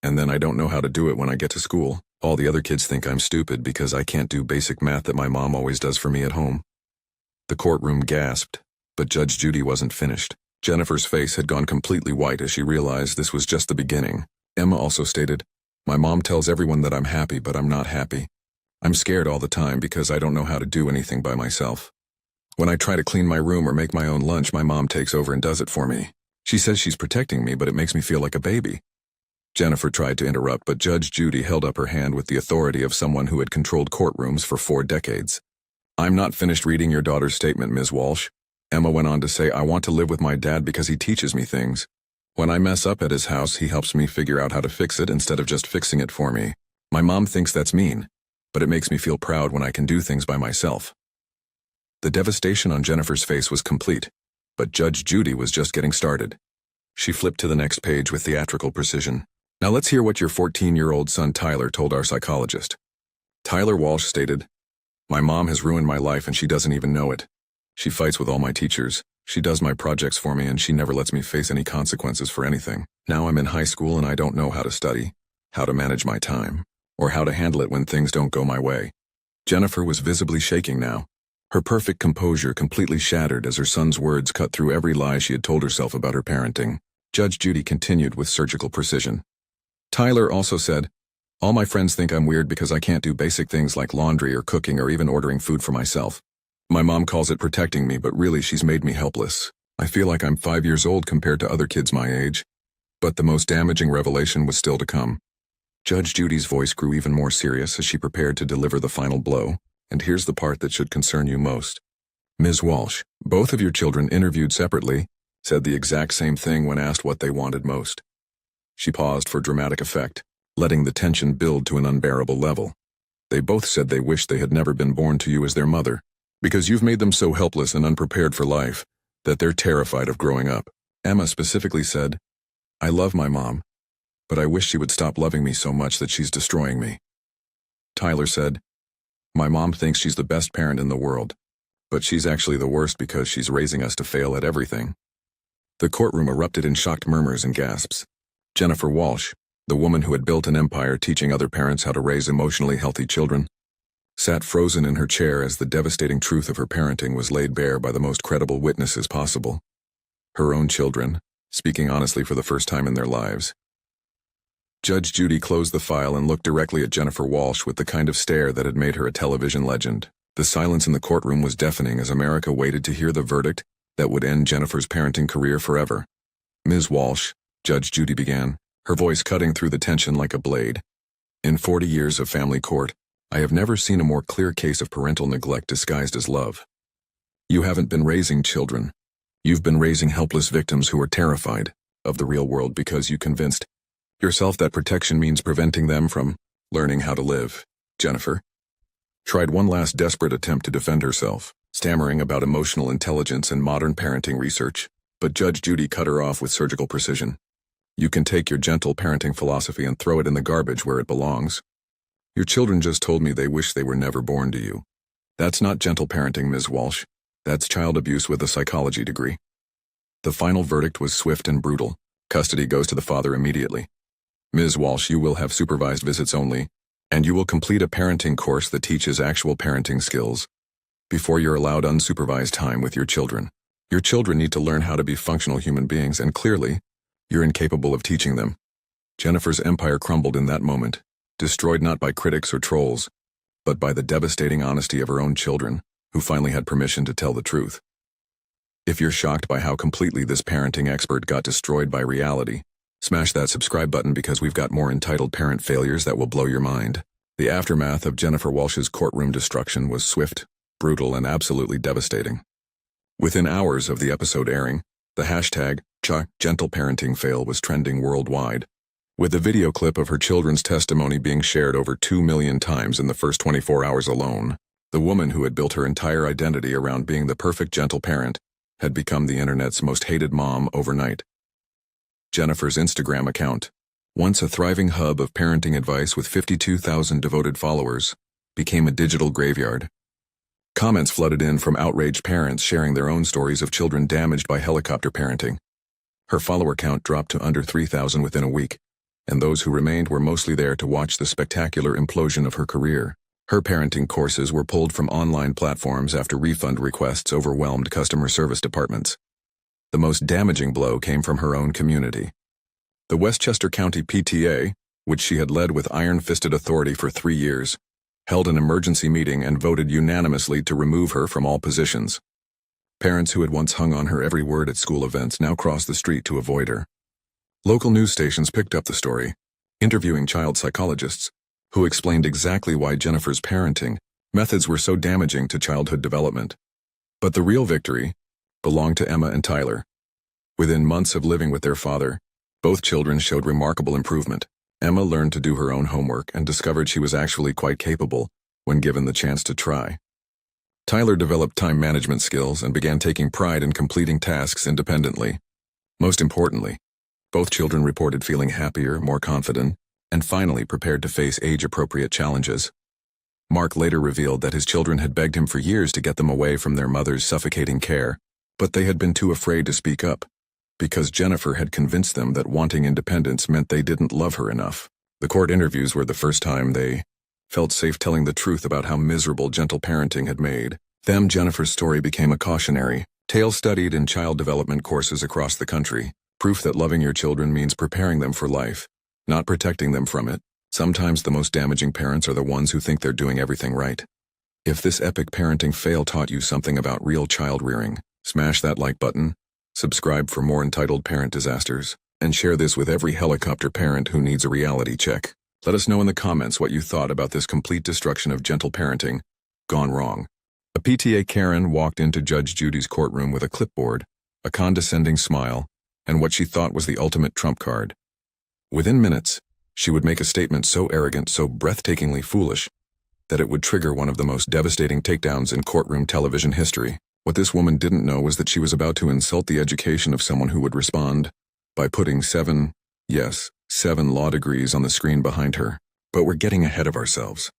and then I don't know how to do it when I get to school. All the other kids think I'm stupid because I can't do basic math that my mom always does for me at home. The courtroom gasped, but Judge Judy wasn't finished. Jennifer's face had gone completely white as she realized this was just the beginning. Emma also stated, my mom tells everyone that I'm happy, but I'm not happy. I'm scared all the time because I don't know how to do anything by myself. When I try to clean my room or make my own lunch, my mom takes over and does it for me. She says she's protecting me, but it makes me feel like a baby. Jennifer tried to interrupt, but Judge Judy held up her hand with the authority of someone who had controlled courtrooms for 4 decades. I'm not finished reading your daughter's statement, Ms. Walsh. Emma went on to say, I want to live with my dad because he teaches me things. When I mess up at his house, he helps me figure out how to fix it instead of just fixing it for me. My mom thinks that's mean, but it makes me feel proud when I can do things by myself. The devastation on Jennifer's face was complete, but Judge Judy was just getting started. She flipped to the next page with theatrical precision. Now let's hear what your 14-year-old son Tyler told our psychologist. Tyler Walsh stated, my mom has ruined my life and she doesn't even know it. She fights with all my teachers, she does my projects for me, and she never lets me face any consequences for anything. Now I'm in high school and I don't know how to study, how to manage my time, or how to handle it when things don't go my way. Jennifer was visibly shaking now, her perfect composure completely shattered as her son's words cut through every lie she had told herself about her parenting. Judge Judy continued with surgical precision. Tyler also said, all my friends think I'm weird because I can't do basic things like laundry or cooking or even ordering food for myself. My mom calls it protecting me, but really she's made me helpless. I feel like I'm 5 years old compared to other kids my age. But the most damaging revelation was still to come. Judge Judy's voice grew even more serious as she prepared to deliver the final blow, and here's the part that should concern you most. Ms. Walsh, both of your children interviewed separately, said the exact same thing when asked what they wanted most. She paused for dramatic effect, letting the tension build to an unbearable level. They both said they wished they had never been born to you as their mother, because you've made them so helpless and unprepared for life that they're terrified of growing up. Emma specifically said, "I love my mom, but I wish she would stop loving me so much that she's destroying me." Tyler said, "My mom thinks she's the best parent in the world, but she's actually the worst because she's raising us to fail at everything." The courtroom erupted in shocked murmurs and gasps. Jennifer Walsh, the woman who had built an empire teaching other parents how to raise emotionally healthy children, sat frozen in her chair as the devastating truth of her parenting was laid bare by the most credible witnesses possible. Her own children, speaking honestly for the first time in their lives. Judge Judy closed the file and looked directly at Jennifer Walsh with the kind of stare that had made her a television legend. The silence in the courtroom was deafening as America waited to hear the verdict that would end Jennifer's parenting career forever. "Ms. Walsh," Judge Judy began, her voice cutting through the tension like a blade. "In 40 years of family court, I have never seen a more clear case of parental neglect disguised as love. You haven't been raising children. You've been raising helpless victims who are terrified of the real world because you convinced yourself that protection means preventing them from learning how to live." Jennifer tried one last desperate attempt to defend herself, stammering about emotional intelligence and modern parenting research, but Judge Judy cut her off with surgical precision. "You can take your gentle parenting philosophy and throw it in the garbage where it belongs. Your children just told me they wish they were never born to you. That's not gentle parenting, Ms. Walsh. That's child abuse with a psychology degree." The final verdict was swift and brutal. Custody goes to the father immediately. "Ms. Walsh, you will have supervised visits only, and you will complete a parenting course that teaches actual parenting skills before you're allowed unsupervised time with your children. Your children need to learn how to be functional human beings, and clearly, you're incapable of teaching them." Jennifer's empire crumbled in that moment, destroyed not by critics or trolls, but by the devastating honesty of her own children, who finally had permission to tell the truth. If you're shocked by how completely this parenting expert got destroyed by reality, smash that subscribe button because we've got more entitled parent failures that will blow your mind. The aftermath of Jennifer Walsh's courtroom destruction was swift, brutal, and absolutely devastating. Within hours of the episode airing, the hashtag #GentleParentingFail was trending worldwide, with the video clip of her children's testimony being shared over 2 million times in the first 24 hours alone. The woman who had built her entire identity around being the perfect gentle parent had become the internet's most hated mom overnight. Jennifer's Instagram account, once a thriving hub of parenting advice with 52,000 devoted followers, became a digital graveyard. Comments flooded in from outraged parents sharing their own stories of children damaged by helicopter parenting. Her follower count dropped to under 3,000 within a week, and those who remained were mostly there to watch the spectacular implosion of her career. Her parenting courses were pulled from online platforms after refund requests overwhelmed customer service departments. The most damaging blow came from her own community. The Westchester County PTA, which she had led with iron-fisted authority for 3 years, held an emergency meeting and voted unanimously to remove her from all positions. Parents who had once hung on her every word at school events now crossed the street to avoid her. Local news stations picked up the story, interviewing child psychologists, who explained exactly why Jennifer's parenting methods were so damaging to childhood development. But the real victory belonged to Emma and Tyler. Within months of living with their father, both children showed remarkable improvement. Emma learned to do her own homework and discovered she was actually quite capable when given the chance to try. Tyler developed time management skills and began taking pride in completing tasks independently. Most importantly, both children reported feeling happier, more confident, and finally prepared to face age-appropriate challenges. Mark later revealed that his children had begged him for years to get them away from their mother's suffocating care, but they had been too afraid to speak up, because Jennifer had convinced them that wanting independence meant they didn't love her enough. The court interviews were the first time they felt safe telling the truth about how miserable gentle parenting had made them. Jennifer's story became a cautionary tale studied in child development courses across the country, proof that loving your children means preparing them for life, not protecting them from it. Sometimes the most damaging parents are the ones who think they're doing everything right. If this epic parenting fail taught you something about real child rearing, smash that like button, subscribe for more entitled parent disasters, and share this with every helicopter parent who needs a reality check. Let us know in the comments what you thought about this complete destruction of gentle parenting gone wrong. A PTA Karen walked into Judge Judy's courtroom with a clipboard, a condescending smile, and what she thought was the ultimate trump card. Within minutes, she would make a statement so arrogant, so breathtakingly foolish, that it would trigger one of the most devastating takedowns in courtroom television history. What this woman didn't know was that she was about to insult the education of someone who would respond by putting 7 law degrees on the screen behind her. But we're getting ahead of ourselves.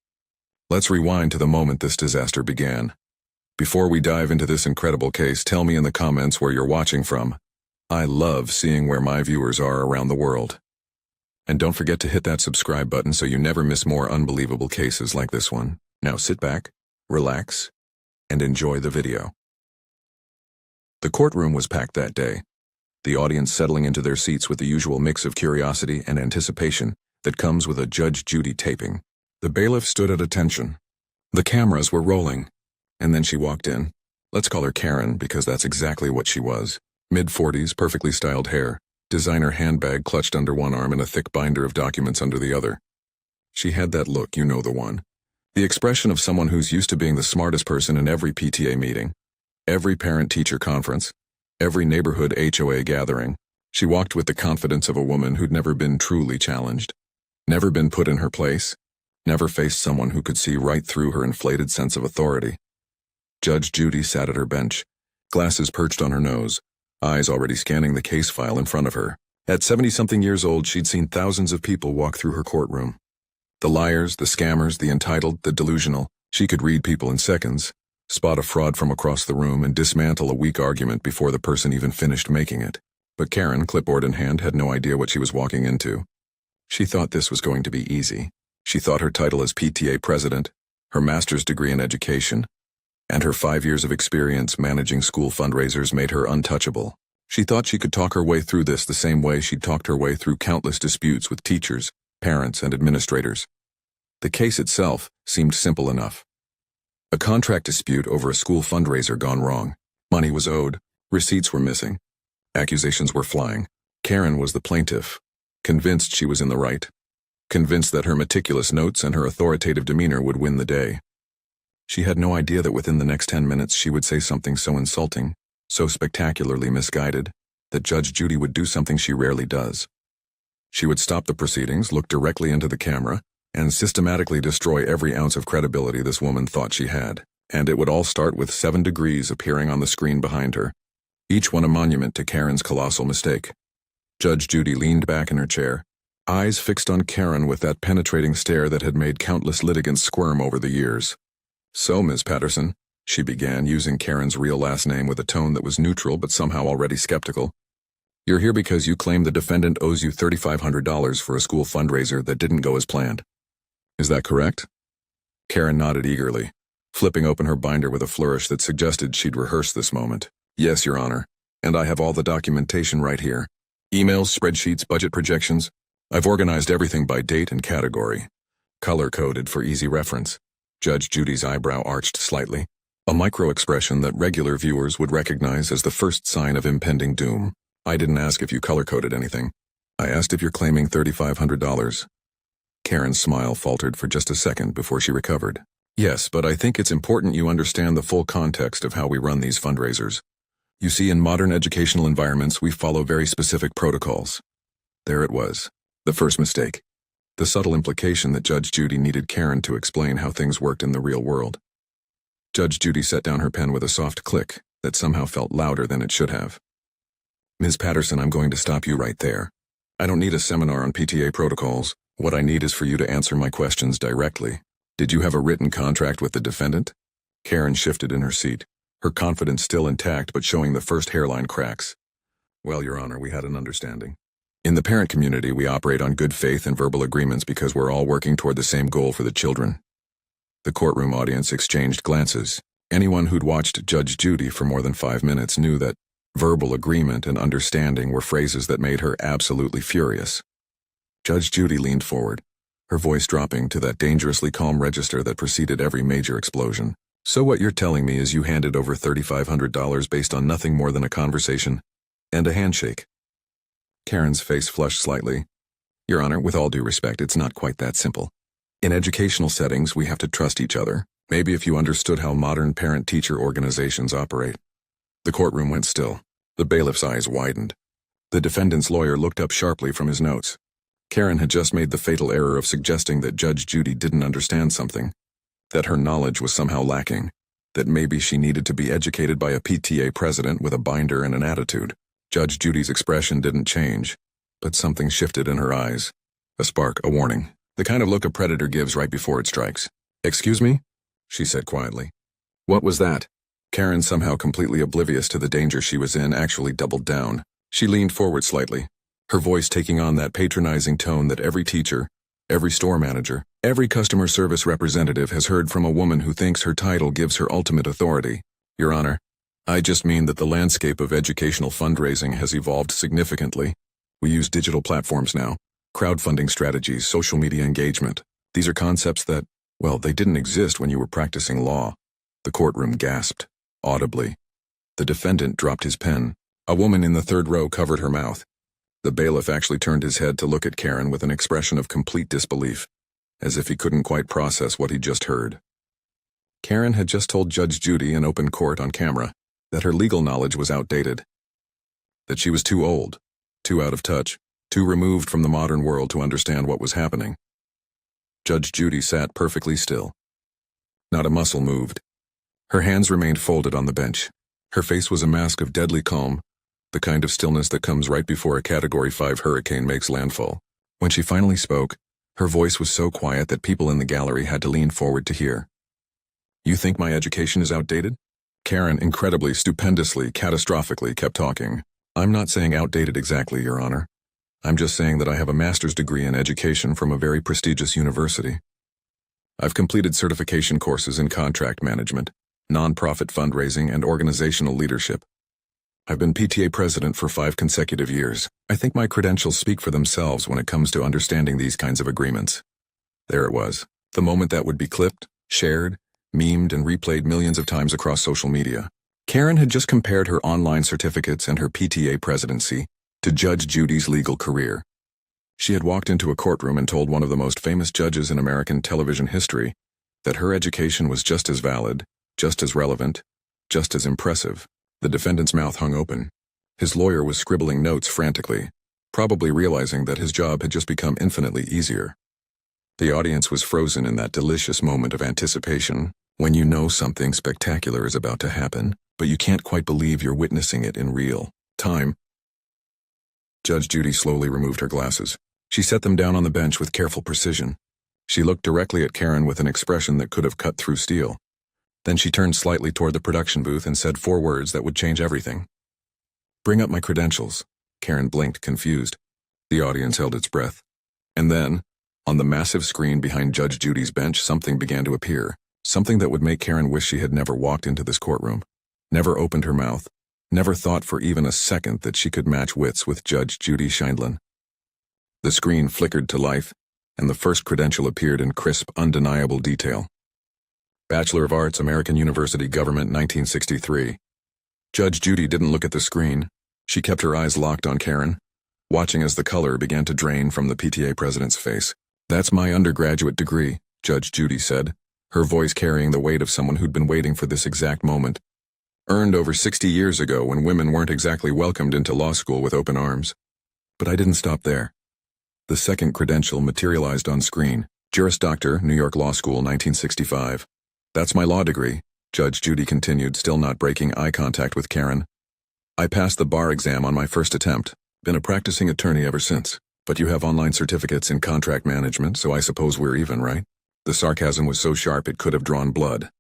Let's rewind to the moment this disaster began. Before we dive into this incredible case, tell me in the comments where you're watching from. I love seeing where my viewers are around the world. And don't forget to hit that subscribe button so you never miss more unbelievable cases like this one. Now sit back, relax, and enjoy the video. The courtroom was packed that day, the audience settling into their seats with the usual mix of curiosity and anticipation that comes with a Judge Judy taping. The bailiff stood at attention. The cameras were rolling, and then she walked in. Let's call her Karen because that's exactly what she was. Mid-40s, perfectly styled hair, designer handbag clutched under one arm and a thick binder of documents under the other. She had that look, you know the one. The expression of someone who's used to being the smartest person in every PTA meeting, every parent-teacher conference, every neighborhood HOA gathering. She walked with the confidence of a woman who'd never been truly challenged, never been put in her place, never faced someone who could see right through her inflated sense of authority. Judge Judy sat at her bench, glasses perched on her nose, eyes already scanning the case file in front of her. At 70-something years old, she'd seen thousands of people walk through her courtroom. The liars, the scammers, the entitled, the delusional. She could read people in seconds, spot a fraud from across the room, and dismantle a weak argument before the person even finished making it. But Karen, clipboard in hand, had no idea what she was walking into. She thought this was going to be easy. She thought her title as PTA president, her master's degree in education, and her 5 years of experience managing school fundraisers made her untouchable. She thought she could talk her way through this the same way she'd talked her way through countless disputes with teachers, parents, and administrators. The case itself seemed simple enough. A contract dispute over a school fundraiser gone wrong. Money was owed, receipts were missing, accusations were flying. Karen was the plaintiff, convinced she was in the right, convinced that her meticulous notes and her authoritative demeanor would win the day. She had no idea that within the next 10 minutes she would say something so insulting, so spectacularly misguided, that Judge Judy would do something she rarely does. She would stop the proceedings, look directly into the camera, and systematically destroy every ounce of credibility this woman thought she had. And it would all start with 7 degrees appearing on the screen behind her, each one a monument to Karen's colossal mistake. Judge Judy leaned back in her chair, eyes fixed on Karen with that penetrating stare that had made countless litigants squirm over the years. So, Ms. Patterson, she began, using Karen's real last name with a tone that was neutral but somehow already skeptical. You're here because you claim the defendant owes you $3,500 for a school fundraiser that didn't go as planned. Is that correct? Karen nodded eagerly, flipping open her binder with a flourish that suggested she'd rehearsed this moment. Yes, Your Honor, and I have all the documentation right here. Emails, spreadsheets, budget projections. I've organized everything by date and category, color-coded for easy reference. Judge Judy's eyebrow arched slightly, a micro-expression that regular viewers would recognize as the first sign of impending doom. I didn't ask if you color-coded anything. I asked if you're claiming $3,500. Karen's smile faltered for just a second before she recovered. Yes, but I think it's important you understand the full context of how we run these fundraisers. You see, in modern educational environments, we follow very specific protocols. There it was, the first mistake. The subtle implication that Judge Judy needed Karen to explain how things worked in the real world. Judge Judy set down her pen with a soft click that somehow felt louder than it should have. Ms. Patterson, I'm going to stop you right there. I don't need a seminar on PTA protocols. What I need is for you to answer my questions directly. Did you have a written contract with the defendant? Karen shifted in her seat, her confidence still intact but showing the first hairline cracks. Well, Your Honor, we had an understanding. In the parent community, we operate on good faith and verbal agreements because we're all working toward the same goal for the children. The courtroom audience exchanged glances. Anyone who'd watched Judge Judy for more than 5 minutes knew that verbal agreement and understanding were phrases that made her absolutely furious. Judge Judy leaned forward, her voice dropping to that dangerously calm register that preceded every major explosion. So what you're telling me is you handed over $3,500 based on nothing more than a conversation and a handshake. Karen's face flushed slightly. Your Honor, with all due respect, it's not quite that simple. In educational settings, we have to trust each other. Maybe if you understood how modern parent-teacher organizations operate. The courtroom went still. The bailiff's eyes widened. The defendant's lawyer looked up sharply from his notes. Karen had just made the fatal error of suggesting that Judge Judy didn't understand something, that her knowledge was somehow lacking, that maybe she needed to be educated by a PTA president with a binder and an attitude. Judge Judy's expression didn't change, but something shifted in her eyes. A spark, a warning. The kind of look a predator gives right before it strikes. "Excuse me?" she said quietly. "What was that?" Karen, somehow completely oblivious to the danger she was in, actually doubled down. She leaned forward slightly, her voice taking on that patronizing tone that every teacher, every store manager, every customer service representative has heard from a woman who thinks her title gives her ultimate authority. "Your Honor, I just mean that the landscape of educational fundraising has evolved significantly. We use digital platforms now, crowdfunding strategies, social media engagement. These are concepts that, well, they didn't exist when you were practicing law." The courtroom gasped, audibly. The defendant dropped his pen. A woman in the third row covered her mouth. The bailiff actually turned his head to look at Karen with an expression of complete disbelief, as if he couldn't quite process what he'd just heard. Karen had just told Judge Judy in open court on camera that her legal knowledge was outdated, that she was too old, too out of touch, too removed from the modern world to understand what was happening. Judge Judy sat perfectly still. Not a muscle moved. Her hands remained folded on the bench. Her face was a mask of deadly calm, the kind of stillness that comes right before a Category 5 hurricane makes landfall. When she finally spoke, her voice was so quiet that people in the gallery had to lean forward to hear. "You think my education is outdated?" Karen incredibly, stupendously, catastrophically kept talking. "I'm not saying outdated exactly, Your Honor. I'm just saying that I have a master's degree in education from a very prestigious university. I've completed certification courses in contract management, nonprofit fundraising, and organizational leadership. I've been PTA president for 5 consecutive years. I think my credentials speak for themselves when it comes to understanding these kinds of agreements." There it was, the moment that would be clipped, shared, memed, and replayed millions of times across social media. Karen had just compared her online certificates and her PTA presidency to Judge Judy's legal career. She had walked into a courtroom and told one of the most famous judges in American television history that her education was just as valid, just as relevant, just as impressive. The defendant's mouth hung open. His lawyer was scribbling notes frantically, probably realizing that his job had just become infinitely easier. The audience was frozen in that delicious moment of anticipation, when you know something spectacular is about to happen, but you can't quite believe you're witnessing it in real time. Judge Judy slowly removed her glasses. She set them down on the bench with careful precision. She looked directly at Karen with an expression that could have cut through steel. Then she turned slightly toward the production booth and said 4 words that would change everything. "Bring up my credentials." Karen blinked, confused. The audience held its breath. And then, on the massive screen behind Judge Judy's bench, something began to appear. Something that would make Karen wish she had never walked into this courtroom, never opened her mouth, never thought for even a second that she could match wits with Judge Judy Scheindlin. The screen flickered to life, and the first credential appeared in crisp, undeniable detail. Bachelor of Arts, American University Government, 1963. Judge Judy didn't look at the screen. She kept her eyes locked on Karen, watching as the color began to drain from the PTA president's face. "That's my undergraduate degree," Judge Judy said, her voice carrying the weight of someone who'd been waiting for this exact moment. "Earned over 60 years ago when women weren't exactly welcomed into law school with open arms. But I didn't stop there." The second credential materialized on screen. Juris Doctor, New York Law School, 1965. "That's my law degree," Judge Judy continued, still not breaking eye contact with Karen. "I passed the bar exam on my first attempt. Been a practicing attorney ever since. But you have online certificates in contract management, so I suppose we're even, right?" The sarcasm was so sharp it could have drawn blood.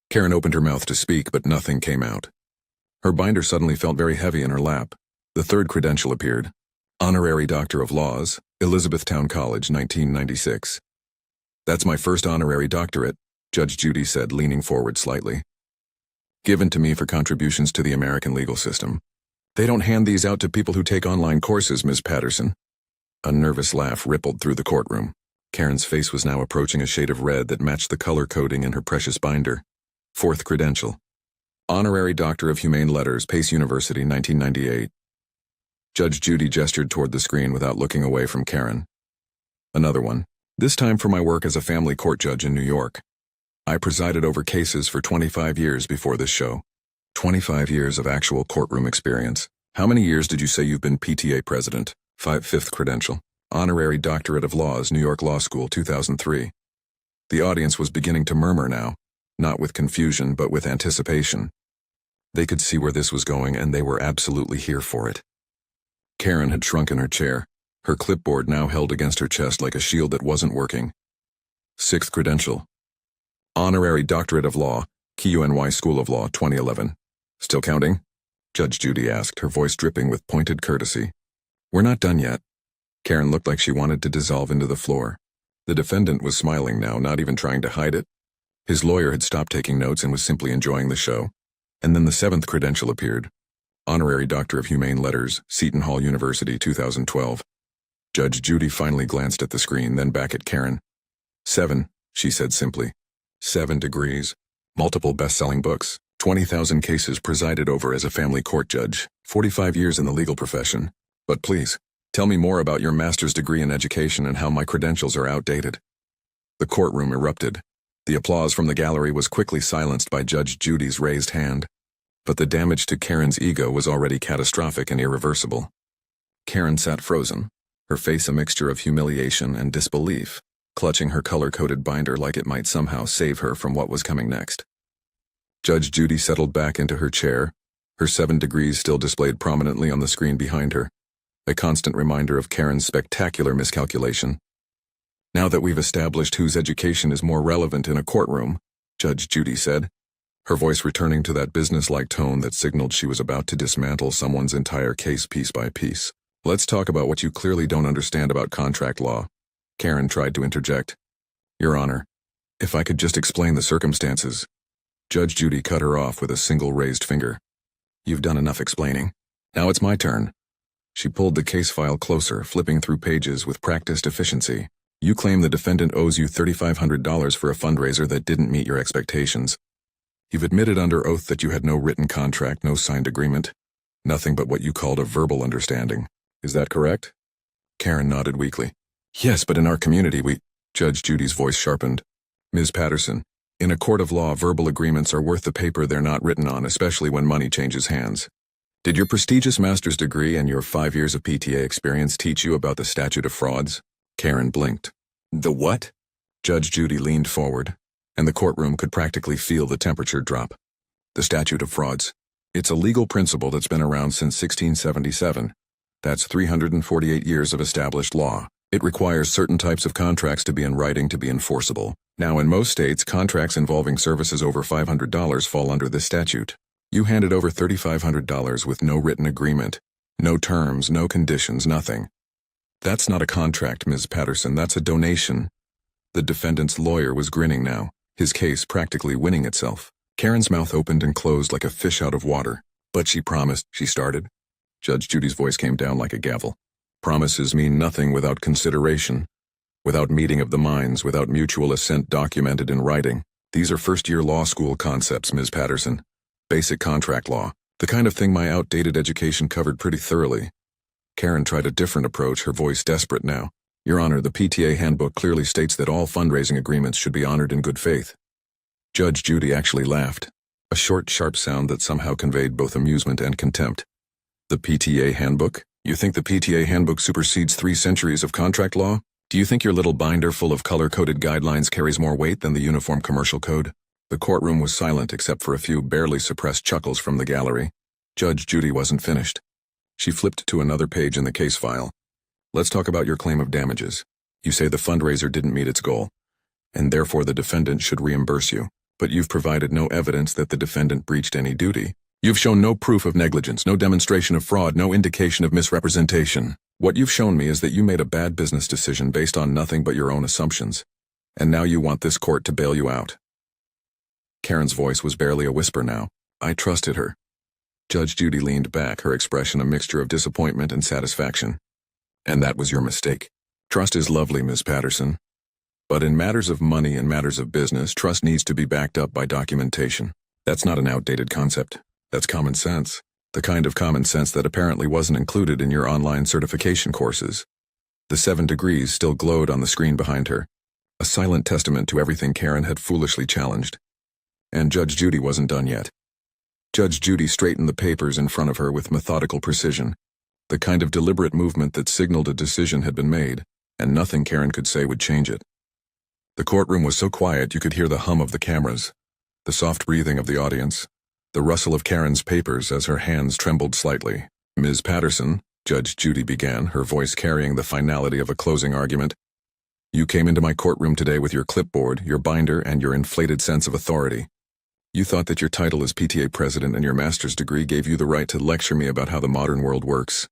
Karen opened her mouth to speak, but nothing came out. Her binder suddenly felt very heavy in her lap. The third credential appeared. Honorary Doctor of Laws, Elizabethtown College, 1996. "That's my first honorary doctorate," Judge Judy said, leaning forward slightly. "Given to me for contributions to the American legal system. They don't hand these out to people who take online courses, Ms. Patterson." A nervous laugh rippled through the courtroom. Karen's face was now approaching a shade of red that matched the color coding in her precious binder. Fourth credential. Honorary Doctor of Humane Letters, Pace University, 1998. Judge Judy gestured toward the screen without looking away from Karen. Another one. This time for my work as a family court judge in New York. I presided over cases for 25 years before this show. 25 years of actual courtroom experience. How many years did you say you've been PTA president? Fifth credential. Honorary Doctorate of Laws, New York Law School, 2003. The audience was beginning to murmur now, not with confusion but with anticipation. They could see where this was going and they were absolutely here for it. Karen had shrunk in her chair, her clipboard now held against her chest like a shield that wasn't working. Sixth credential. Honorary Doctorate of Law, KUNY School of Law, 2011. Still counting? Judge Judy asked, her voice dripping with pointed courtesy. We're not done yet. Karen looked like she wanted to dissolve into the floor. The defendant was smiling now, not even trying to hide it. His lawyer had stopped taking notes and was simply enjoying the show. And then the seventh credential appeared. Honorary Doctor of Humane Letters, Seton Hall University, 2012. Judge Judy finally glanced at the screen, then back at Karen. 7, she said simply. 7 degrees. Multiple best-selling books. 20,000 cases presided over as a family court judge. 45 years in the legal profession. But please, tell me more about your master's degree in education and how my credentials are outdated. The courtroom erupted. The applause from the gallery was quickly silenced by Judge Judy's raised hand. But the damage to Karen's ego was already catastrophic and irreversible. Karen sat frozen, her face a mixture of humiliation and disbelief, clutching her color-coded binder like it might somehow save her from what was coming next. Judge Judy settled back into her chair, her 7 degrees still displayed prominently on the screen behind her, a constant reminder of Karen's spectacular miscalculation. Now that we've established whose education is more relevant in a courtroom, Judge Judy said, her voice returning to that business-like tone that signaled she was about to dismantle someone's entire case piece by piece. Let's talk about what you clearly don't understand about contract law. Karen tried to interject. Your Honor, if I could just explain the circumstances. Judge Judy cut her off with a single raised finger. You've done enough explaining. Now it's my turn. She pulled the case file closer, flipping through pages with practiced efficiency. You claim the defendant owes you $3,500 for a fundraiser that didn't meet your expectations. You've admitted under oath that you had no written contract, no signed agreement, nothing but what you called a verbal understanding. Is that correct? Karen nodded weakly. Yes, but in our community Judge Judy's voice sharpened. Ms. Patterson, in a court of law, verbal agreements are worth the paper they're not written on, especially when money changes hands. Did your prestigious master's degree and your 5 years of PTA experience teach you about the statute of frauds? Karen blinked. The what? Judge Judy leaned forward, and the courtroom could practically feel the temperature drop. The statute of frauds. It's a legal principle that's been around since 1677. That's 348 years of established law. It requires certain types of contracts to be in writing to be enforceable. Now, in most states, contracts involving services over $500 fall under this statute. You handed over $3,500 with no written agreement. No terms, no conditions, nothing. That's not a contract, Ms. Patterson, that's a donation. The defendant's lawyer was grinning now, his case practically winning itself. Karen's mouth opened and closed like a fish out of water. But she promised, she started. Judge Judy's voice came down like a gavel. Promises mean nothing without consideration, without meeting of the minds, without mutual assent documented in writing. These are first-year law school concepts, Ms. Patterson. Basic contract law, the kind of thing my outdated education covered pretty thoroughly. Karen tried a different approach, her voice desperate now. Your Honor, the PTA handbook clearly states that all fundraising agreements should be honored in good faith. Judge Judy actually laughed, a short, sharp sound that somehow conveyed both amusement and contempt. The PTA handbook? You think the PTA handbook supersedes 3 centuries of contract law? Do you think your little binder full of color-coded guidelines carries more weight than the Uniform Commercial Code? The courtroom was silent except for a few barely suppressed chuckles from the gallery. Judge Judy wasn't finished. She flipped to another page in the case file. Let's talk about your claim of damages. You say the fundraiser didn't meet its goal, and therefore the defendant should reimburse you. But you've provided no evidence that the defendant breached any duty. You've shown no proof of negligence, no demonstration of fraud, no indication of misrepresentation. What you've shown me is that you made a bad business decision based on nothing but your own assumptions. And now you want this court to bail you out. Karen's voice was barely a whisper now. I trusted her. Judge Judy leaned back, her expression a mixture of disappointment and satisfaction. And that was your mistake. Trust is lovely, Ms. Patterson. But in matters of money and matters of business, trust needs to be backed up by documentation. That's not an outdated concept. That's common sense. The kind of common sense that apparently wasn't included in your online certification courses. The 7 degrees still glowed on the screen behind her, a silent testament to everything Karen had foolishly challenged. And Judge Judy wasn't done yet. Judge Judy straightened the papers in front of her with methodical precision, the kind of deliberate movement that signaled a decision had been made, and nothing Karen could say would change it. The courtroom was so quiet you could hear the hum of the cameras, the soft breathing of the audience, the rustle of Karen's papers as her hands trembled slightly. "Ms. Patterson," Judge Judy began, her voice carrying the finality of a closing argument, "you came into my courtroom today with your clipboard, your binder, and your inflated sense of authority. You thought that your title as PTA president and your master's degree gave you the right to lecture me about how the modern world works,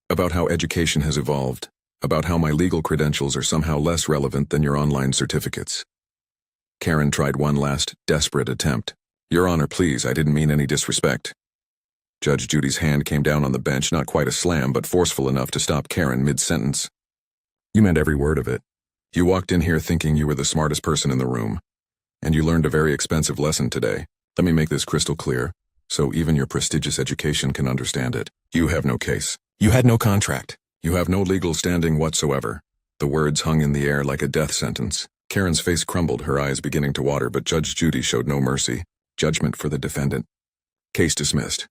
about how education has evolved, about how my legal credentials are somehow less relevant than your online certificates." Karen tried one last, desperate attempt. "Your Honor, please, I didn't mean any disrespect." Judge Judy's hand came down on the bench, not quite a slam, but forceful enough to stop Karen mid-sentence. "You meant every word of it. You walked in here thinking you were the smartest person in the room. And you learned a very expensive lesson today. Let me make this crystal clear, so even your prestigious education can understand it. You have no case. You had no contract. You have no legal standing whatsoever." The words hung in the air like a death sentence. Karen's face crumbled, her eyes beginning to water, but Judge Judy showed no mercy. Judgment for the defendant. "Case dismissed.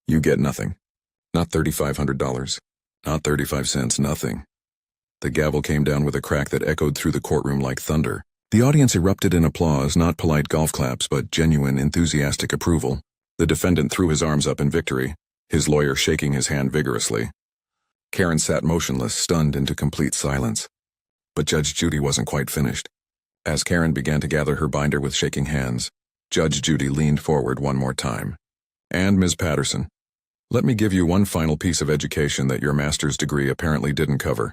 You get nothing. Not $3,500. Not 35 cents, nothing." The gavel came down with a crack that echoed through the courtroom like thunder. The audience erupted in applause, not polite golf claps, but genuine, enthusiastic approval. The defendant threw his arms up in victory, his lawyer shaking his hand vigorously. Karen sat motionless, stunned into complete silence. But Judge Judy wasn't quite finished. As Karen began to gather her binder with shaking hands, Judge Judy leaned forward one more time. "And Ms. Patterson, let me give you one final piece of education that your master's degree apparently didn't cover.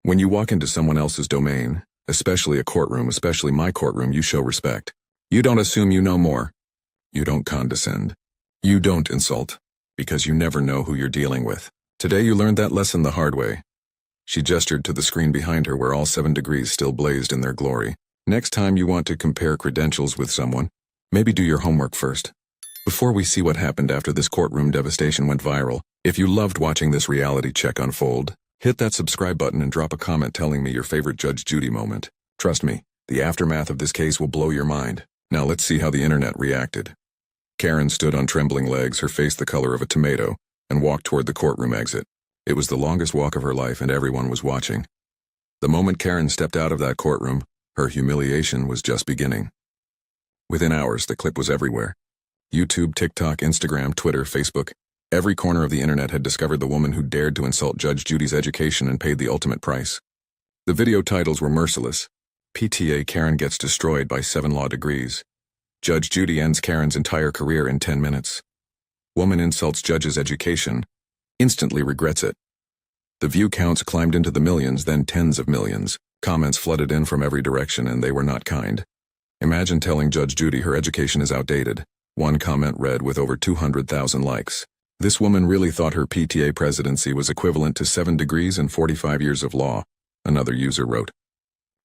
When you walk into someone else's domain, especially a courtroom, especially my courtroom, you show respect. You don't assume you know more. You don't condescend. You don't insult, because you never know who you're dealing with. Today you learned that lesson the hard way." She gestured to the screen behind her where all 7 degrees still blazed in their glory. "Next time you want to compare credentials with someone, maybe do your homework first. Before we see what happened after this courtroom devastation went viral, if you loved watching this reality check unfold, hit that subscribe button and drop a comment telling me your favorite Judge Judy moment. Trust me, the aftermath of this case will blow your mind. Now let's see how the internet reacted." Karen stood on trembling legs, her face the color of a tomato, and walked toward the courtroom exit. It was the longest walk of her life and everyone was watching. The moment Karen stepped out of that courtroom, her humiliation was just beginning. Within hours, the clip was everywhere. YouTube, TikTok, Instagram, Twitter, Facebook. Every corner of the internet had discovered the woman who dared to insult Judge Judy's education and paid the ultimate price. The video titles were merciless. PTA Karen gets destroyed by 7 law degrees. Judge Judy ends Karen's entire career in 10 minutes. Woman insults judge's education, instantly regrets it. The view counts climbed into the millions, then tens of millions. Comments flooded in from every direction and they were not kind. Imagine telling Judge Judy her education is outdated. One comment read with over 200,000 likes. "This woman really thought her PTA presidency was equivalent to 7 degrees and 45 years of law," another user wrote.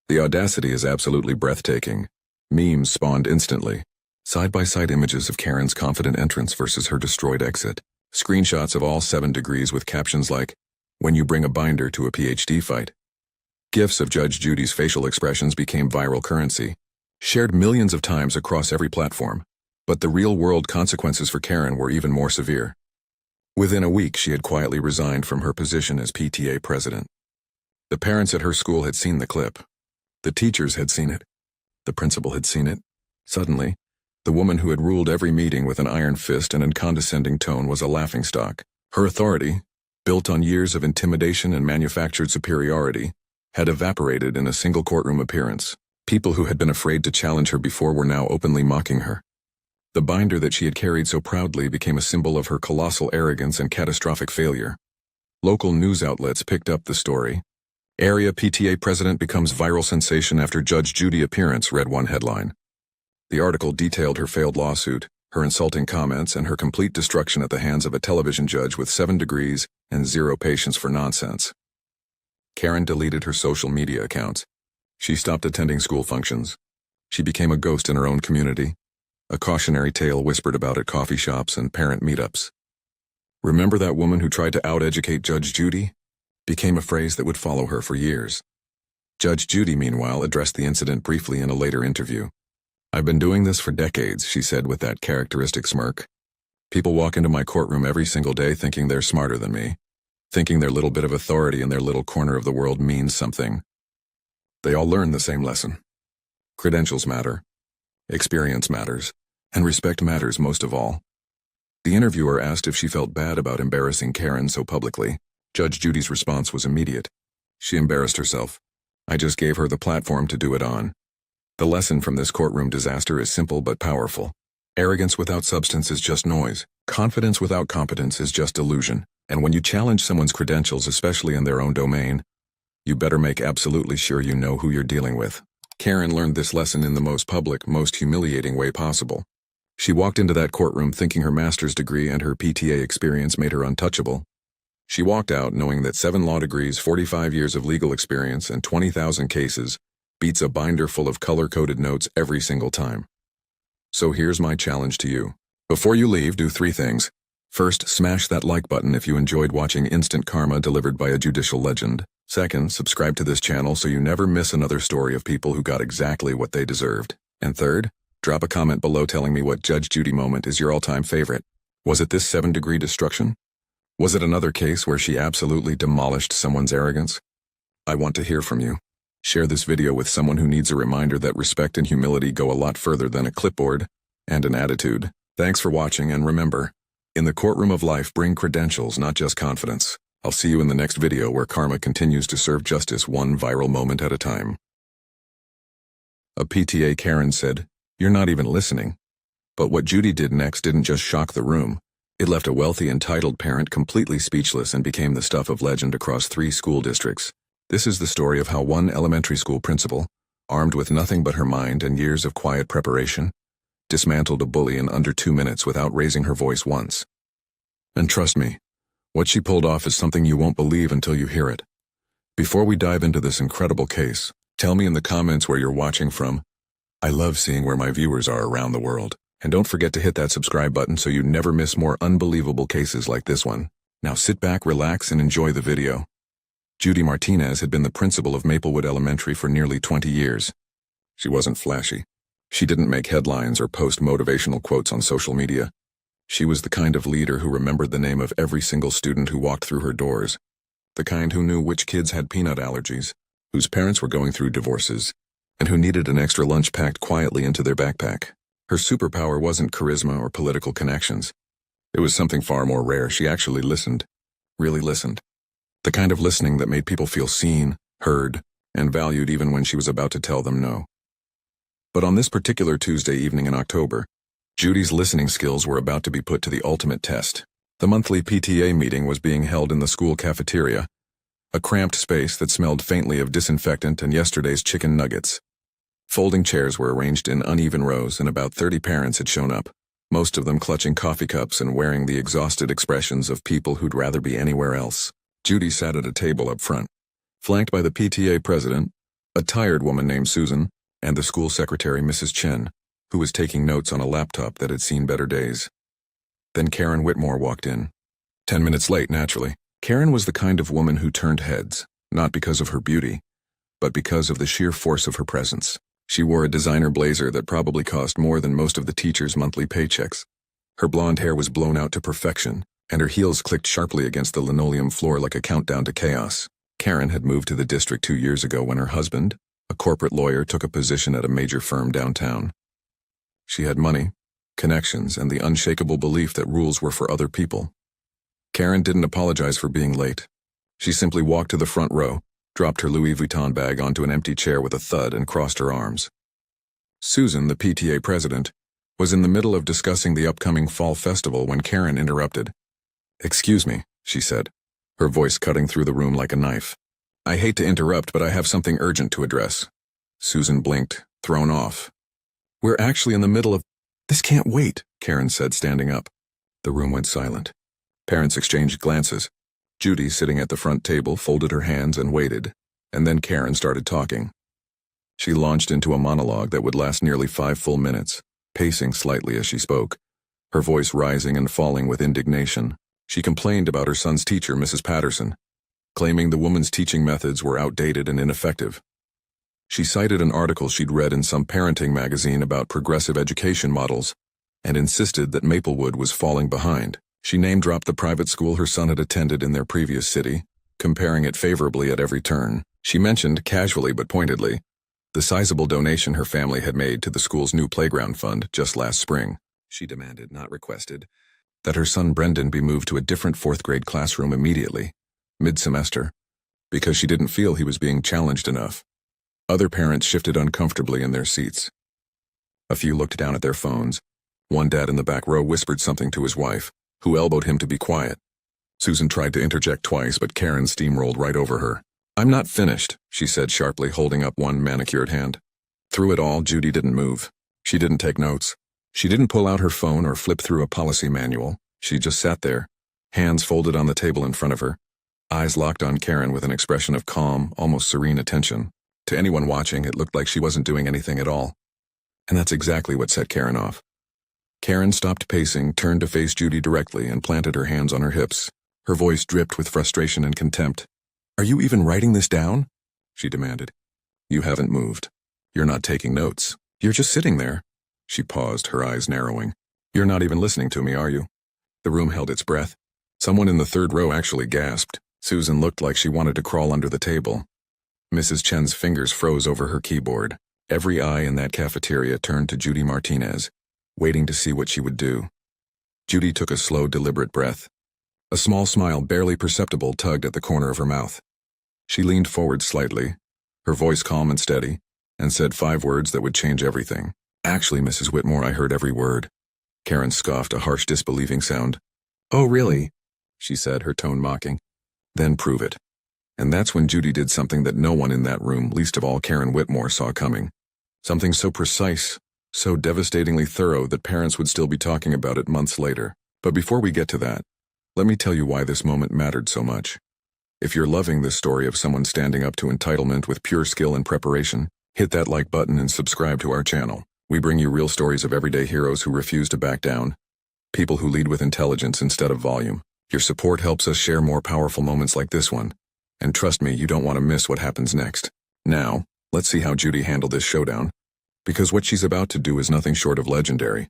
The audacity is absolutely breathtaking. Memes spawned instantly. Side-by-side images of Karen's confident entrance versus her destroyed exit. Screenshots of all 7 degrees with captions like, "When you bring a binder to a PhD fight." GIFs of Judge Judy's facial expressions became viral currency, shared millions of times across every platform. But the real-world consequences for Karen were even more severe. Within a week, she had quietly resigned from her position as PTA president. The parents at her school had seen the clip. The teachers had seen it. The principal had seen it. Suddenly, the woman who had ruled every meeting with an iron fist and in condescending tone was a laughingstock. Her authority, built on years of intimidation and manufactured superiority, had evaporated in a single courtroom appearance. People who had been afraid to challenge her before were now openly mocking her. The binder that she had carried so proudly became a symbol of her colossal arrogance and catastrophic failure. Local news outlets picked up the story. "Area PTA president becomes viral sensation after Judge Judy appearance," read one headline. The article detailed her failed lawsuit, her insulting comments, and her complete destruction at the hands of a television judge with 7 degrees and 0 patience for nonsense. Karen deleted her social media accounts. She stopped attending school functions. She became a ghost in her own community. A cautionary tale whispered about at coffee shops and parent meetups. Remember that woman who tried to out-educate Judge Judy? became a phrase that would follow her for years. Judge Judy, meanwhile, addressed the incident briefly in a later interview. "I've been doing this for decades," she said with that characteristic smirk. "People walk into my courtroom every single day thinking they're smarter than me, thinking their little bit of authority in their little corner of the world means something. They all learn the same lesson. Credentials matter, experience matters, and respect matters most of all." The interviewer asked if she felt bad about embarrassing Karen so publicly. Judge Judy's response was immediate. She embarrassed herself. I just gave her the platform to do it on. The lesson from this courtroom disaster is simple but powerful. Arrogance without substance is just noise. Confidence without competence is just illusion. And when you challenge someone's credentials, especially in their own domain, you better make absolutely sure you know who you're dealing with. Karen learned this lesson in the most public, most humiliating way possible. She walked into that courtroom thinking her master's degree and her PTA experience made her untouchable. She walked out knowing that 7 law degrees, 45 years of legal experience, and 20,000 cases beats a binder full of color-coded notes every single time. So here's my challenge to you. Before you leave, do 3 things. First, smash that like button if you enjoyed watching instant karma delivered by a judicial legend. Second, subscribe to this channel so you never miss another story of people who got exactly what they deserved. And third, drop a comment below telling me what Judge Judy moment is your all-time favorite. Was it this 7-degree destruction? Was it another case where she absolutely demolished someone's arrogance? I want to hear from you. Share this video with someone who needs a reminder that respect and humility go a lot further than a clipboard and an attitude. Thanks for watching, and remember, in the courtroom of life, bring credentials, not just confidence. I'll see you in the next video where karma continues to serve justice one viral moment at a time. A PTA Karen said, "You're not even listening." But what Judy did next didn't just shock the room. It left a wealthy, entitled parent completely speechless and became the stuff of legend across 3 school districts. This is the story of how one elementary school principal, armed with nothing but her mind and years of quiet preparation, dismantled a bully in under 2 minutes without raising her voice once. And trust me, what she pulled off is something you won't believe until you hear it. Before we dive into this incredible case, tell me in the comments where you're watching from. I love seeing where my viewers are around the world. And don't forget to hit that subscribe button so you never miss more unbelievable cases like this one. Now sit back, relax, and enjoy the video. Judy Martinez had been the principal of Maplewood Elementary for nearly 20 years. She wasn't flashy. She didn't make headlines or post motivational quotes on social media. She was the kind of leader who remembered the name of every single student who walked through her doors. The kind who knew which kids had peanut allergies, whose parents were going through divorces, and who needed an extra lunch packed quietly into their backpack. Her superpower wasn't charisma or political connections. It was something far more rare. She actually listened. Really listened. The kind of listening that made people feel seen, heard, and valued even when she was about to tell them no. But on this particular Tuesday evening in October, Judy's listening skills were about to be put to the ultimate test. The monthly PTA meeting was being held in the school cafeteria, a cramped space that smelled faintly of disinfectant and yesterday's chicken nuggets. Folding chairs were arranged in uneven rows, and about 30 parents had shown up, most of them clutching coffee cups and wearing the exhausted expressions of people who'd rather be anywhere else. Judy sat at a table up front, flanked by the PTA president, a tired woman named Susan, and the school secretary, Mrs. Chen, who was taking notes on a laptop that had seen better days. Then Karen Whitmore walked in. 10 minutes late, naturally. Karen was the kind of woman who turned heads, not because of her beauty, but because of the sheer force of her presence. She wore a designer blazer that probably cost more than most of the teachers' monthly paychecks. Her blonde hair was blown out to perfection, and her heels clicked sharply against the linoleum floor like a countdown to chaos. Karen had moved to the district 2 years ago when her husband, a corporate lawyer, took a position at a major firm downtown. She had money, connections, and the unshakable belief that rules were for other people. Karen didn't apologize for being late. She simply walked to the front row, dropped her Louis Vuitton bag onto an empty chair with a thud, and crossed her arms. Susan, the PTA president, was in the middle of discussing the upcoming fall festival when Karen interrupted. "Excuse me," she said, her voice cutting through the room like a knife. "I hate to interrupt, but I have something urgent to address." Susan blinked, thrown off. "We're actually in the middle of—" "This can't wait," Karen said, standing up. The room went silent. Parents exchanged glances. Judy, sitting at the front table, folded her hands and waited, and then Karen started talking. She launched into a monologue that would last nearly 5 full minutes, pacing slightly as she spoke, her voice rising and falling with indignation. She complained about her son's teacher, Mrs. Patterson. claiming the woman's teaching methods were outdated and ineffective. She cited an article she'd read in some parenting magazine about progressive education models and insisted that Maplewood was falling behind. She name-dropped the private school her son had attended in their previous city, comparing it favorably at every turn. She mentioned, casually but pointedly, the sizable donation her family had made to the school's new playground fund just last spring. She demanded, not requested, that her son Brendan be moved to a different fourth-grade classroom immediately, mid-semester, because she didn't feel he was being challenged enough. Other parents shifted uncomfortably in their seats. A few looked down at their phones. One dad in the back row whispered something to his wife, who elbowed him to be quiet. Susan tried to interject twice, but Karen steamrolled right over her. "I'm not finished," she said sharply, holding up one manicured hand. Through it all, Judy didn't move. She didn't take notes. She didn't pull out her phone or flip through a policy manual. She just sat there, hands folded on the table in front of her, eyes locked on Karen with an expression of calm, almost serene attention. To anyone watching, it looked like she wasn't doing anything at all. And that's exactly what set Karen off. Karen stopped pacing, turned to face Judy directly, and planted her hands on her hips. Her voice dripped with frustration and contempt. "Are you even writing this down?" she demanded. "You haven't moved. You're not taking notes. You're just sitting there." She paused, her eyes narrowing. "You're not even listening to me, are you?" The room held its breath. Someone in the third row actually gasped. Susan looked like she wanted to crawl under the table. Mrs. Chen's fingers froze over her keyboard. Every eye in that cafeteria turned to Judy Martinez, waiting to see what she would do. Judy took a slow, deliberate breath. A small smile, barely perceptible, tugged at the corner of her mouth. She leaned forward slightly, her voice calm and steady, and said 5 words that would change everything. "Actually, Mrs. Whitmore, I heard every word." Karen scoffed, a harsh, disbelieving sound. "Oh, really?" she said, her tone mocking. "Then prove it." And that's when Judy did something that no one in that room, least of all Karen Whitmore, saw coming. Something so precise, so devastatingly thorough that parents would still be talking about it months later. But before we get to that, let me tell you why this moment mattered so much. If you're loving this story of someone standing up to entitlement with pure skill and preparation, hit that like button and subscribe to our channel. We bring you real stories of everyday heroes who refuse to back down, people who lead with intelligence instead of volume. Your support helps us share more powerful moments like this one. And trust me, you don't want to miss what happens next. Now, let's see how Judy handled this showdown. Because what she's about to do is nothing short of legendary.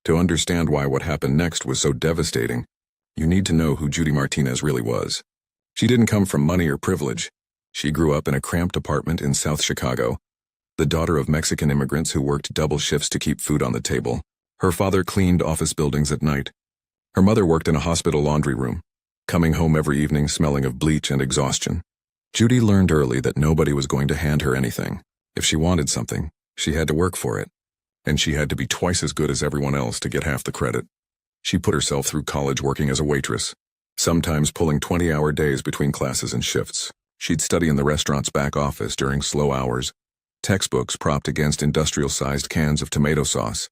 To understand why what happened next was so devastating, you need to know who Judy Martinez really was. She didn't come from money or privilege. She grew up in a cramped apartment in South Chicago, the daughter of Mexican immigrants who worked double shifts to keep food on the table. Her father cleaned office buildings at night. Her mother worked in a hospital laundry room, coming home every evening smelling of bleach and exhaustion. Judy learned early that nobody was going to hand her anything. If she wanted something, she had to work for it. And she had to be twice as good as everyone else to get half the credit. She put herself through college working as a waitress, sometimes pulling 20-hour days between classes and shifts. She'd study in the restaurant's back office during slow hours, textbooks propped against industrial-sized cans of tomato sauce.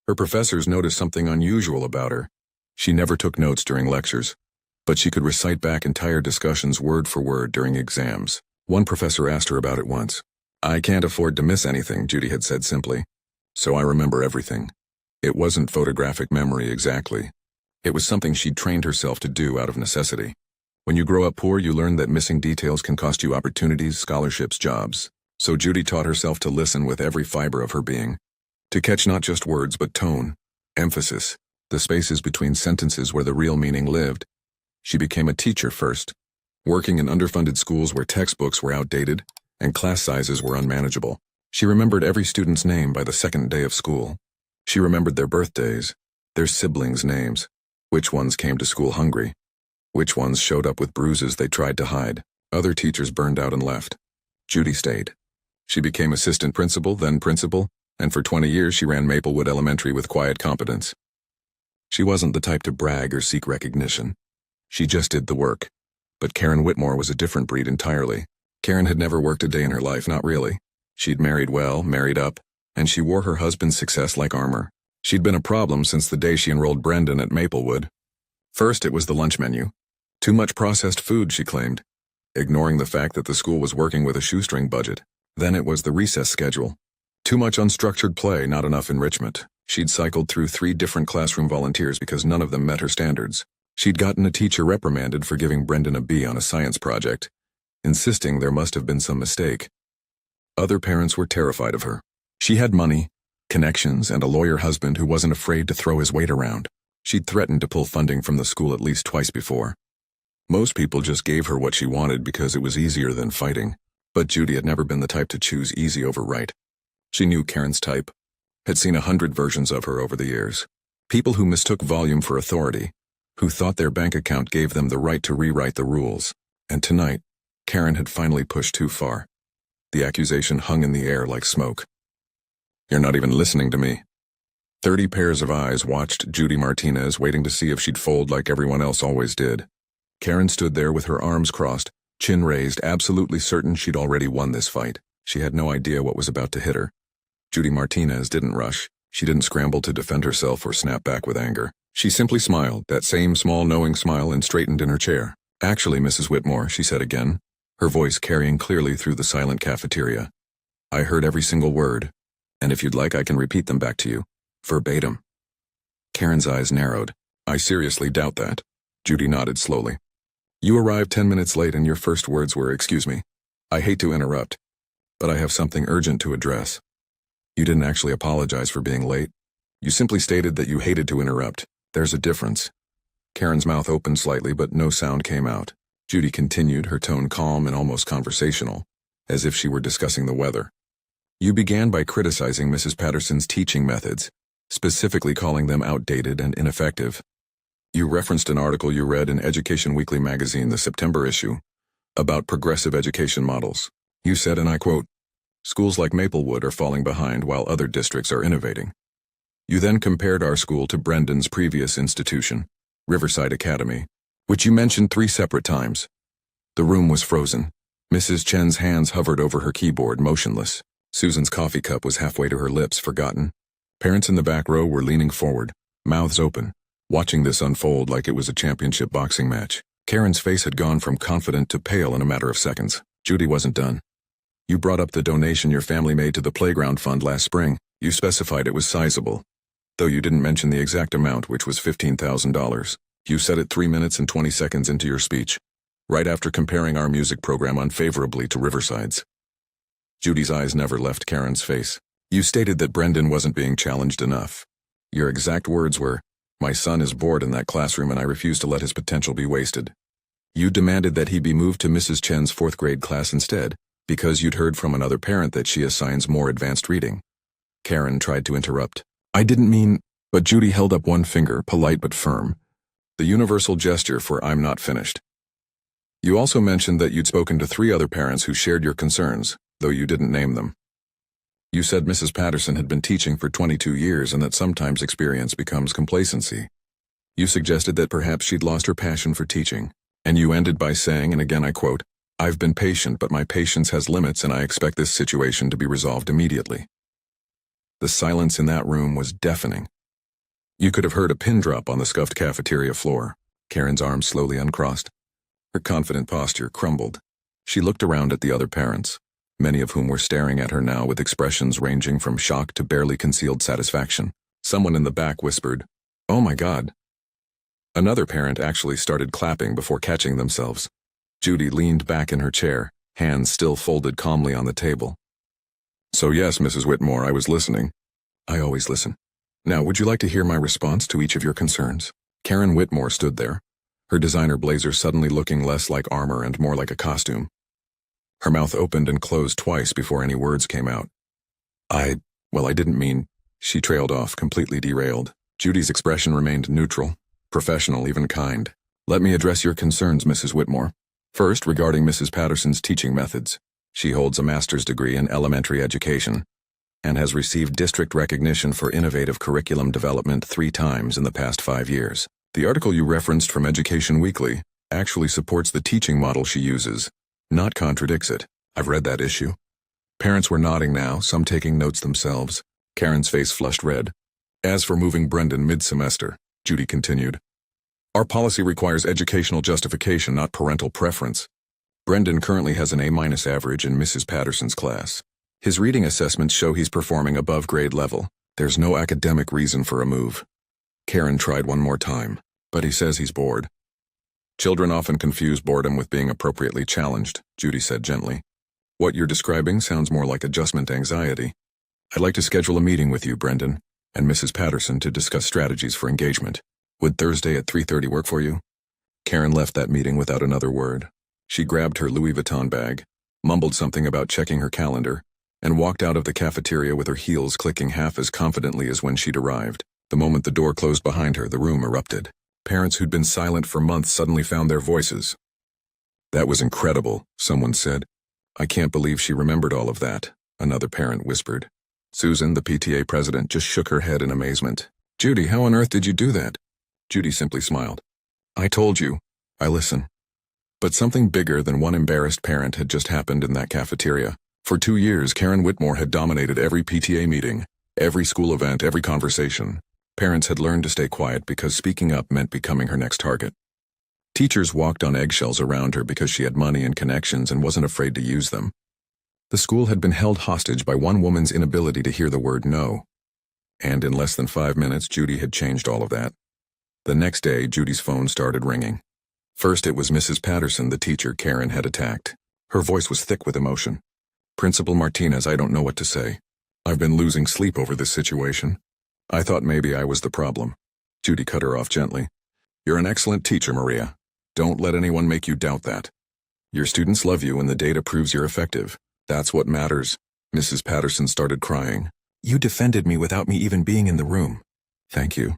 Her professors noticed something unusual about her. She never took notes during lectures, but she could recite back entire discussions word for word during exams. One professor asked her about it once. "I can't afford to miss anything," Judy had said simply. "So I remember everything." It wasn't photographic memory exactly. It was something she'd trained herself to do out of necessity. When you grow up poor, you learn that missing details can cost you opportunities, scholarships, jobs. So Judy taught herself to listen with every fiber of her being, to catch not just words but tone, emphasis, the spaces between sentences where the real meaning lived. She became a teacher first, working in underfunded schools where textbooks were outdated and class sizes were unmanageable. She remembered every student's name by the second day of school. She remembered their birthdays, their siblings' names, which ones came to school hungry, which ones showed up with bruises they tried to hide. Other teachers burned out and left. Judy stayed. She became assistant principal, then principal, and for 20 years she ran Maplewood Elementary with quiet competence. She wasn't the type to brag or seek recognition. She just did the work. But Karen Whitmore was a different breed entirely. Karen had never worked a day in her life, not really. She'd married well, married up, and she wore her husband's success like armor. She'd been a problem since the day she enrolled Brendan at Maplewood. First, it was the lunch menu. Too much processed food, she claimed, ignoring the fact that the school was working with a shoestring budget. Then it was the recess schedule. Too much unstructured play, not enough enrichment. She'd cycled through 3 different classroom volunteers because none of them met her standards. She'd gotten a teacher reprimanded for giving Brendan a B on a science project, insisting there must have been some mistake. Other parents were terrified of her. She had money, connections, and a lawyer husband who wasn't afraid to throw his weight around. She'd threatened to pull funding from the school at least twice before. Most people just gave her what she wanted because it was easier than fighting, but Judy had never been the type to choose easy over right. She knew Karen's type, had seen 100 versions of her over the years. People who mistook volume for authority, who thought their bank account gave them the right to rewrite the rules. And tonight, Karen had finally pushed too far. The accusation hung in the air like smoke. "You're not even listening to me." 30 pairs of eyes watched Judy Martinez, waiting to see if she'd fold like everyone else always did. Karen stood there with her arms crossed, chin raised, absolutely certain she'd already won this fight. She had no idea what was about to hit her. Judy Martinez didn't rush. She didn't scramble to defend herself or snap back with anger. She simply smiled, that same small knowing smile, and straightened in her chair. "Actually, Mrs. Whitmore," she said again, her voice carrying clearly through the silent cafeteria, "I heard every single word, and if you'd like I can repeat them back to you, verbatim." Karen's eyes narrowed. "I seriously doubt that." Judy nodded slowly. "You arrived 10 minutes late and your first words were, 'Excuse me, I hate to interrupt, but I have something urgent to address.' You didn't actually apologize for being late. You simply stated that you hated to interrupt. There's a difference." Karen's mouth opened slightly, but no sound came out. Judy continued, her tone calm and almost conversational, as if she were discussing the weather. "You began by criticizing Mrs. Patterson's teaching methods, specifically calling them outdated and ineffective. You referenced an article you read in Education Weekly magazine, the September issue, about progressive education models. You said, and I quote, 'Schools like Maplewood are falling behind while other districts are innovating.' You then compared our school to Brendan's previous institution, Riverside Academy, which you mentioned 3 separate times." The room was frozen. Mrs. Chen's hands hovered over her keyboard, motionless. Susan's coffee cup was halfway to her lips, forgotten. Parents in the back row were leaning forward, mouths open, watching this unfold like it was a championship boxing match. Karen's face had gone from confident to pale in a matter of seconds. Judy wasn't done. "You brought up the donation your family made to the playground fund last spring. You specified it was sizable, though you didn't mention the exact amount, which was $15,000. You said it 3 minutes and 20 seconds into your speech, right after comparing our music program unfavorably to Riverside's." Judy's eyes never left Karen's face. "You stated that Brendan wasn't being challenged enough. Your exact words were, 'My son is bored in that classroom and I refuse to let his potential be wasted.' You demanded that he be moved to Mrs. Chen's 4th grade class instead, because you'd heard from another parent that she assigns more advanced reading." Karen tried to interrupt. "I didn't mean," but Judy held up one finger, polite but firm, the universal gesture for "I'm not finished." "You also mentioned that you'd spoken to 3 other parents who shared your concerns, though you didn't name them. You said Mrs. Patterson had been teaching for 22 years and that sometimes experience becomes complacency. You suggested that perhaps she'd lost her passion for teaching, and you ended by saying, and again I quote, 'I've been patient, but my patience has limits and I expect this situation to be resolved immediately.'" The silence in that room was deafening. You could have heard a pin drop on the scuffed cafeteria floor. Karen's arms slowly uncrossed. Her confident posture crumbled. She looked around at the other parents, many of whom were staring at her now with expressions ranging from shock to barely concealed satisfaction. Someone in the back whispered, "Oh my God." Another parent actually started clapping before catching themselves. Judy leaned back in her chair, hands still folded calmly on the table. "So yes, Mrs. Whitmore, I was listening. I always listen. Now, would you like to hear my response to each of your concerns?" Karen Whitmore stood there, her designer blazer suddenly looking less like armor and more like a costume. Her mouth opened and closed twice before any words came out. I didn't mean," she trailed off, completely derailed. Judy's expression remained neutral, professional, even kind. "Let me address your concerns, Mrs. Whitmore. First, regarding Mrs. Patterson's teaching methods. She holds a master's degree in elementary education and has received district recognition for innovative curriculum development 3 times in the past 5 years. The article you referenced from Education Weekly actually supports the teaching model she uses, not contradicts it. I've read that issue." Parents were nodding now, some taking notes themselves. Karen's face flushed red. "As for moving Brendan mid-semester," Judy continued, "our policy requires educational justification, not parental preference. Brendan currently has an A- average in Mrs. Patterson's class. His reading assessments show he's performing above grade level. There's no academic reason for a move." Karen tried one more time. But he says he's bored. Children often confuse boredom with being appropriately challenged, Judy said gently. What you're describing sounds more like adjustment anxiety. I'd like to schedule a meeting with you, Brendan, and Mrs. Patterson to discuss strategies for engagement. Would Thursday at 3:30 work for you? Karen left that meeting without another word. She grabbed her Louis Vuitton bag, mumbled something about checking her calendar, and walked out of the cafeteria with her heels clicking half as confidently as when she'd arrived. The moment the door closed behind her, the room erupted. Parents who'd been silent for months suddenly found their voices. That was incredible, someone said. I can't believe she remembered all of that, another parent whispered. Susan, the PTA president, just shook her head in amazement. Judy, how on earth did you do that? Judy simply smiled. I told you. I listen. But something bigger than one embarrassed parent had just happened in that cafeteria. For 2 years, Karen Whitmore had dominated every PTA meeting, every school event, every conversation. Parents had learned to stay quiet because speaking up meant becoming her next target. Teachers walked on eggshells around her because she had money and connections and wasn't afraid to use them. The school had been held hostage by one woman's inability to hear the word no. And in less than 5 minutes, Judy had changed all of that. The next day, Judy's phone started ringing. First, it was Mrs. Patterson, the teacher Karen had attacked. Her voice was thick with emotion. Principal Martinez, I don't know what to say. I've been losing sleep over this situation. I thought maybe I was the problem. Judy cut her off gently. You're an excellent teacher, Maria. Don't let anyone make you doubt that. Your students love you and the data proves you're effective. That's what matters. Mrs. Patterson started crying. You defended me without me even being in the room. Thank you.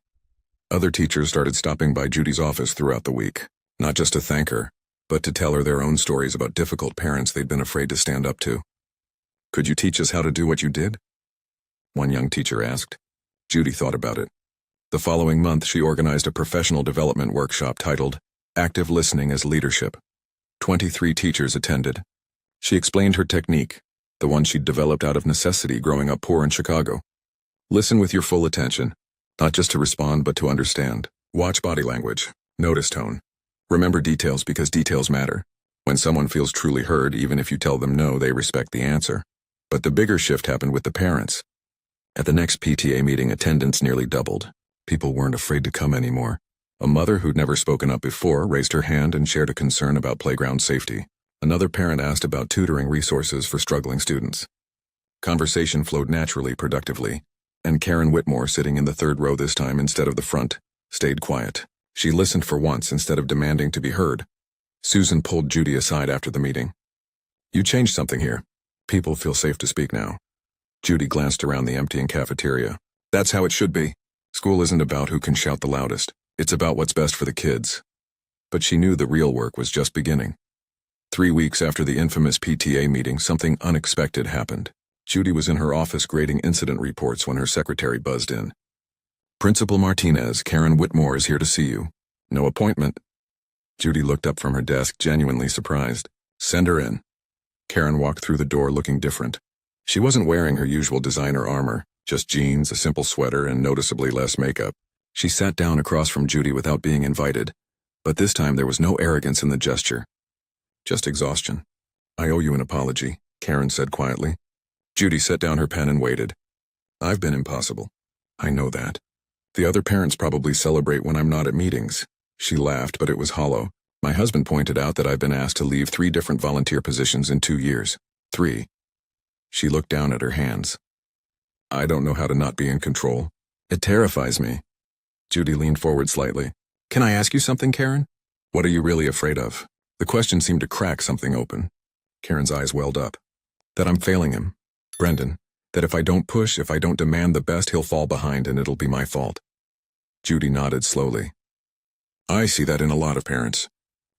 Other teachers started stopping by Judy's office throughout the week, not just to thank her, but to tell her their own stories about difficult parents they'd been afraid to stand up to. Could you teach us how to do what you did? One young teacher asked. Judy thought about it. The following month, she organized a professional development workshop titled Active Listening as Leadership. 23 teachers attended. She explained her technique, the one she'd developed out of necessity growing up poor in Chicago. Listen with your full attention, not just to respond but to understand. Watch body language, notice tone. Remember details because details matter. When someone feels truly heard, even if you tell them no, they respect the answer. But the bigger shift happened with the parents. At the next PTA meeting, attendance nearly doubled. People weren't afraid to come anymore. A mother who'd never spoken up before raised her hand and shared a concern about playground safety. Another parent asked about tutoring resources for struggling students. Conversation flowed naturally, productively, and Karen Whitmore, sitting in the third row this time instead of the front, stayed quiet. She listened for once instead of demanding to be heard. Susan pulled Judy aside after the meeting. You changed something here. People feel safe to speak now. Judy glanced around the emptying cafeteria. That's how it should be. School isn't about who can shout the loudest. It's about what's best for the kids. But she knew the real work was just beginning. 3 weeks after the infamous PTA meeting, something unexpected happened. Judy was in her office grading incident reports when her secretary buzzed in. Principal Martinez, Karen Whitmore is here to see you. No appointment. Judy looked up from her desk, genuinely surprised. Send her in. Karen walked through the door looking different. She wasn't wearing her usual designer armor, just jeans, a simple sweater, and noticeably less makeup. She sat down across from Judy without being invited, but this time there was no arrogance in the gesture. Just exhaustion. I owe you an apology, Karen said quietly. Judy set down her pen and waited. I've been impossible. I know that. The other parents probably celebrate when I'm not at meetings. She laughed, but it was hollow. My husband pointed out that I've been asked to leave 3 different volunteer positions in 2 years. 3. She looked down at her hands. I don't know how to not be in control. It terrifies me. Judy leaned forward slightly. Can I ask you something, Karen? What are you really afraid of? The question seemed to crack something open. Karen's eyes welled up. That I'm failing him. Brendan. That if I don't push, if I don't demand the best, he'll fall behind and it'll be my fault. Judy nodded slowly. I see that in a lot of parents.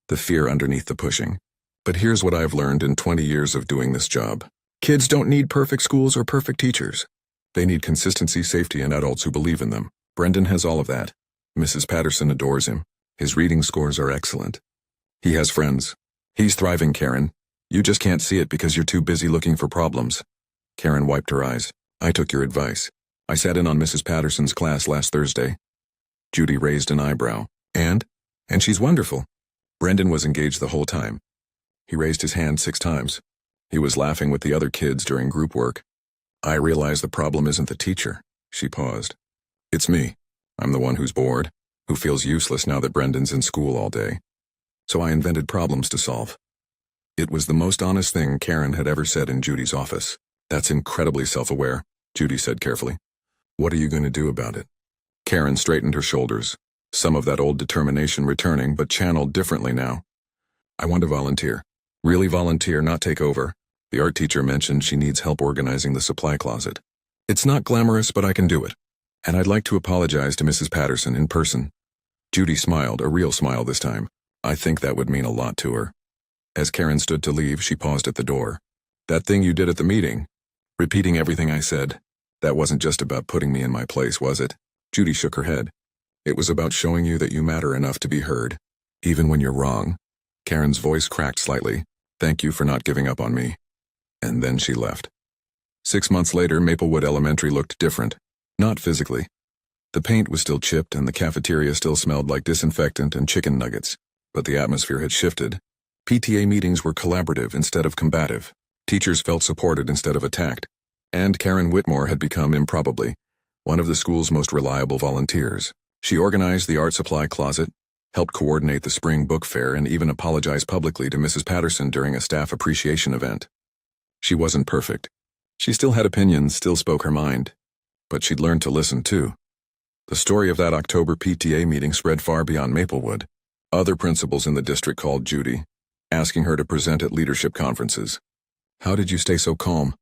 The fear underneath the pushing. But here's what I've learned in 20 years of doing this job. Kids don't need perfect schools or perfect teachers. They need consistency, safety, and adults who believe in them. Brendan has all of that. Mrs. Patterson adores him. His reading scores are excellent. He has friends. He's thriving, Karen. You just can't see it because you're too busy looking for problems. Karen wiped her eyes. I took your advice. I sat in on Mrs. Patterson's class last Thursday. Judy raised an eyebrow. And she's wonderful. Brendan was engaged the whole time. He raised his hand 6 times. He was laughing with the other kids during group work. I realize the problem isn't the teacher. She paused. It's me. I'm the one who's bored, who feels useless now that Brendan's in school all day. So I invented problems to solve. It was the most honest thing Karen had ever said in Judy's office. That's incredibly self-aware, Judy said carefully. What are you going to do about it? Karen straightened her shoulders, some of that old determination returning but channeled differently now. I want to volunteer. Really volunteer, not take over. The art teacher mentioned she needs help organizing the supply closet. It's not glamorous, but I can do it. And I'd like to apologize to Mrs. Patterson in person. Judy smiled, a real smile this time. I think that would mean a lot to her. As Karen stood to leave, she paused at the door. That thing you did at the meeting, repeating everything I said, that wasn't just about putting me in my place, was it? Judy shook her head. It was about showing you that you matter enough to be heard, even when you're wrong. Karen's voice cracked slightly. Thank you for not giving up on me. And then she left. 6 months later, Maplewood Elementary looked different. Not physically. The paint was still chipped and the cafeteria still smelled like disinfectant and chicken nuggets. But the atmosphere had shifted. PTA meetings were collaborative instead of combative. Teachers felt supported instead of attacked. And Karen Whitmore had become, improbably, one of the school's most reliable volunteers. She organized the art supply closet, helped coordinate the spring book fair, and even apologized publicly to Mrs. Patterson during a staff appreciation event. She wasn't perfect. She still had opinions, still spoke her mind. But she'd learned to listen, too. The story of that October PTA meeting spread far beyond Maplewood. Other principals in the district called Judy, asking her to present at leadership conferences. How did you stay so calm?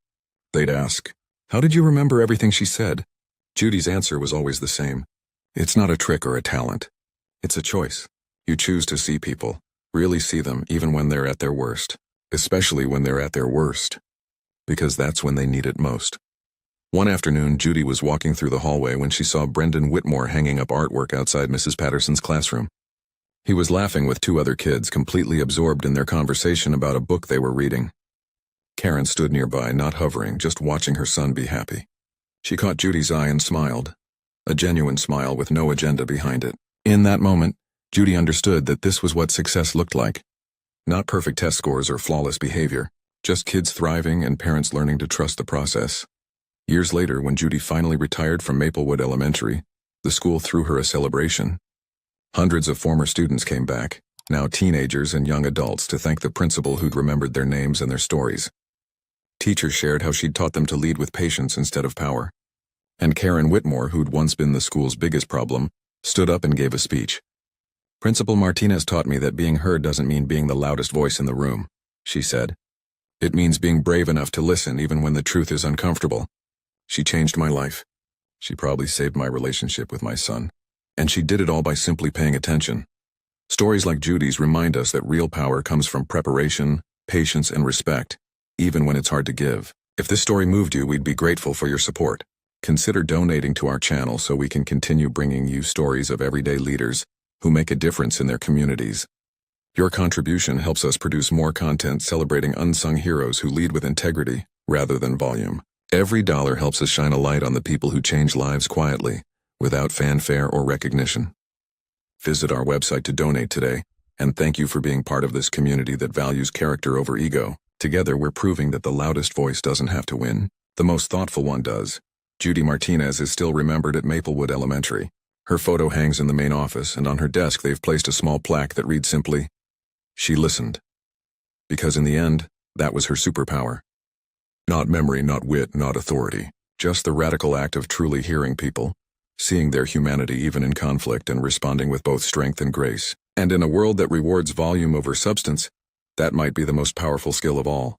They'd ask. How did you remember everything she said? Judy's answer was always the same. It's not a trick or a talent. It's a choice. You choose to see people, really see them even when they're at their worst. Especially when they're at their worst. Because that's when they need it most. One afternoon, Judy was walking through the hallway when she saw Brendan Whitmore hanging up artwork outside Mrs. Patterson's classroom. He was laughing with 2 other kids, completely absorbed in their conversation about a book they were reading. Karen stood nearby, not hovering, just watching her son be happy. She caught Judy's eye and smiled. A genuine smile with no agenda behind it. In that moment, Judy understood that this was what success looked like. Not perfect test scores or flawless behavior, just kids thriving and parents learning to trust the process. Years later, when Judy finally retired from Maplewood Elementary, the school threw her a celebration. Hundreds of former students came back, now teenagers and young adults, to thank the principal who'd remembered their names and their stories. Teachers shared how she'd taught them to lead with patience instead of power. And Karen Whitmore, who'd once been the school's biggest problem, stood up and gave a speech. Principal Martinez taught me that being heard doesn't mean being the loudest voice in the room, she said. It means being brave enough to listen even when the truth is uncomfortable. She changed my life. She probably saved my relationship with my son. And she did it all by simply paying attention. Stories like Judy's remind us that real power comes from preparation, patience, and respect, even when it's hard to give. If this story moved you, we'd be grateful for your support. Consider donating to our channel so we can continue bringing you stories of everyday leaders who make a difference in their communities. Your contribution helps us produce more content celebrating unsung heroes who lead with integrity rather than volume. Every dollar helps us shine a light on the people who change lives quietly, without fanfare or recognition. Visit our website to donate today, and thank you for being part of this community that values character over ego. Together we're proving that the loudest voice doesn't have to win. The most thoughtful one does. Judy Martinez is still remembered at Maplewood Elementary. Her photo hangs in the main office, and on her desk they've placed a small plaque that reads simply, "She listened." Because in the end, that was her superpower. Not memory, not wit, not authority. Just the radical act of truly hearing people, seeing their humanity even in conflict, and responding with both strength and grace. And in a world that rewards volume over substance, that might be the most powerful skill of all.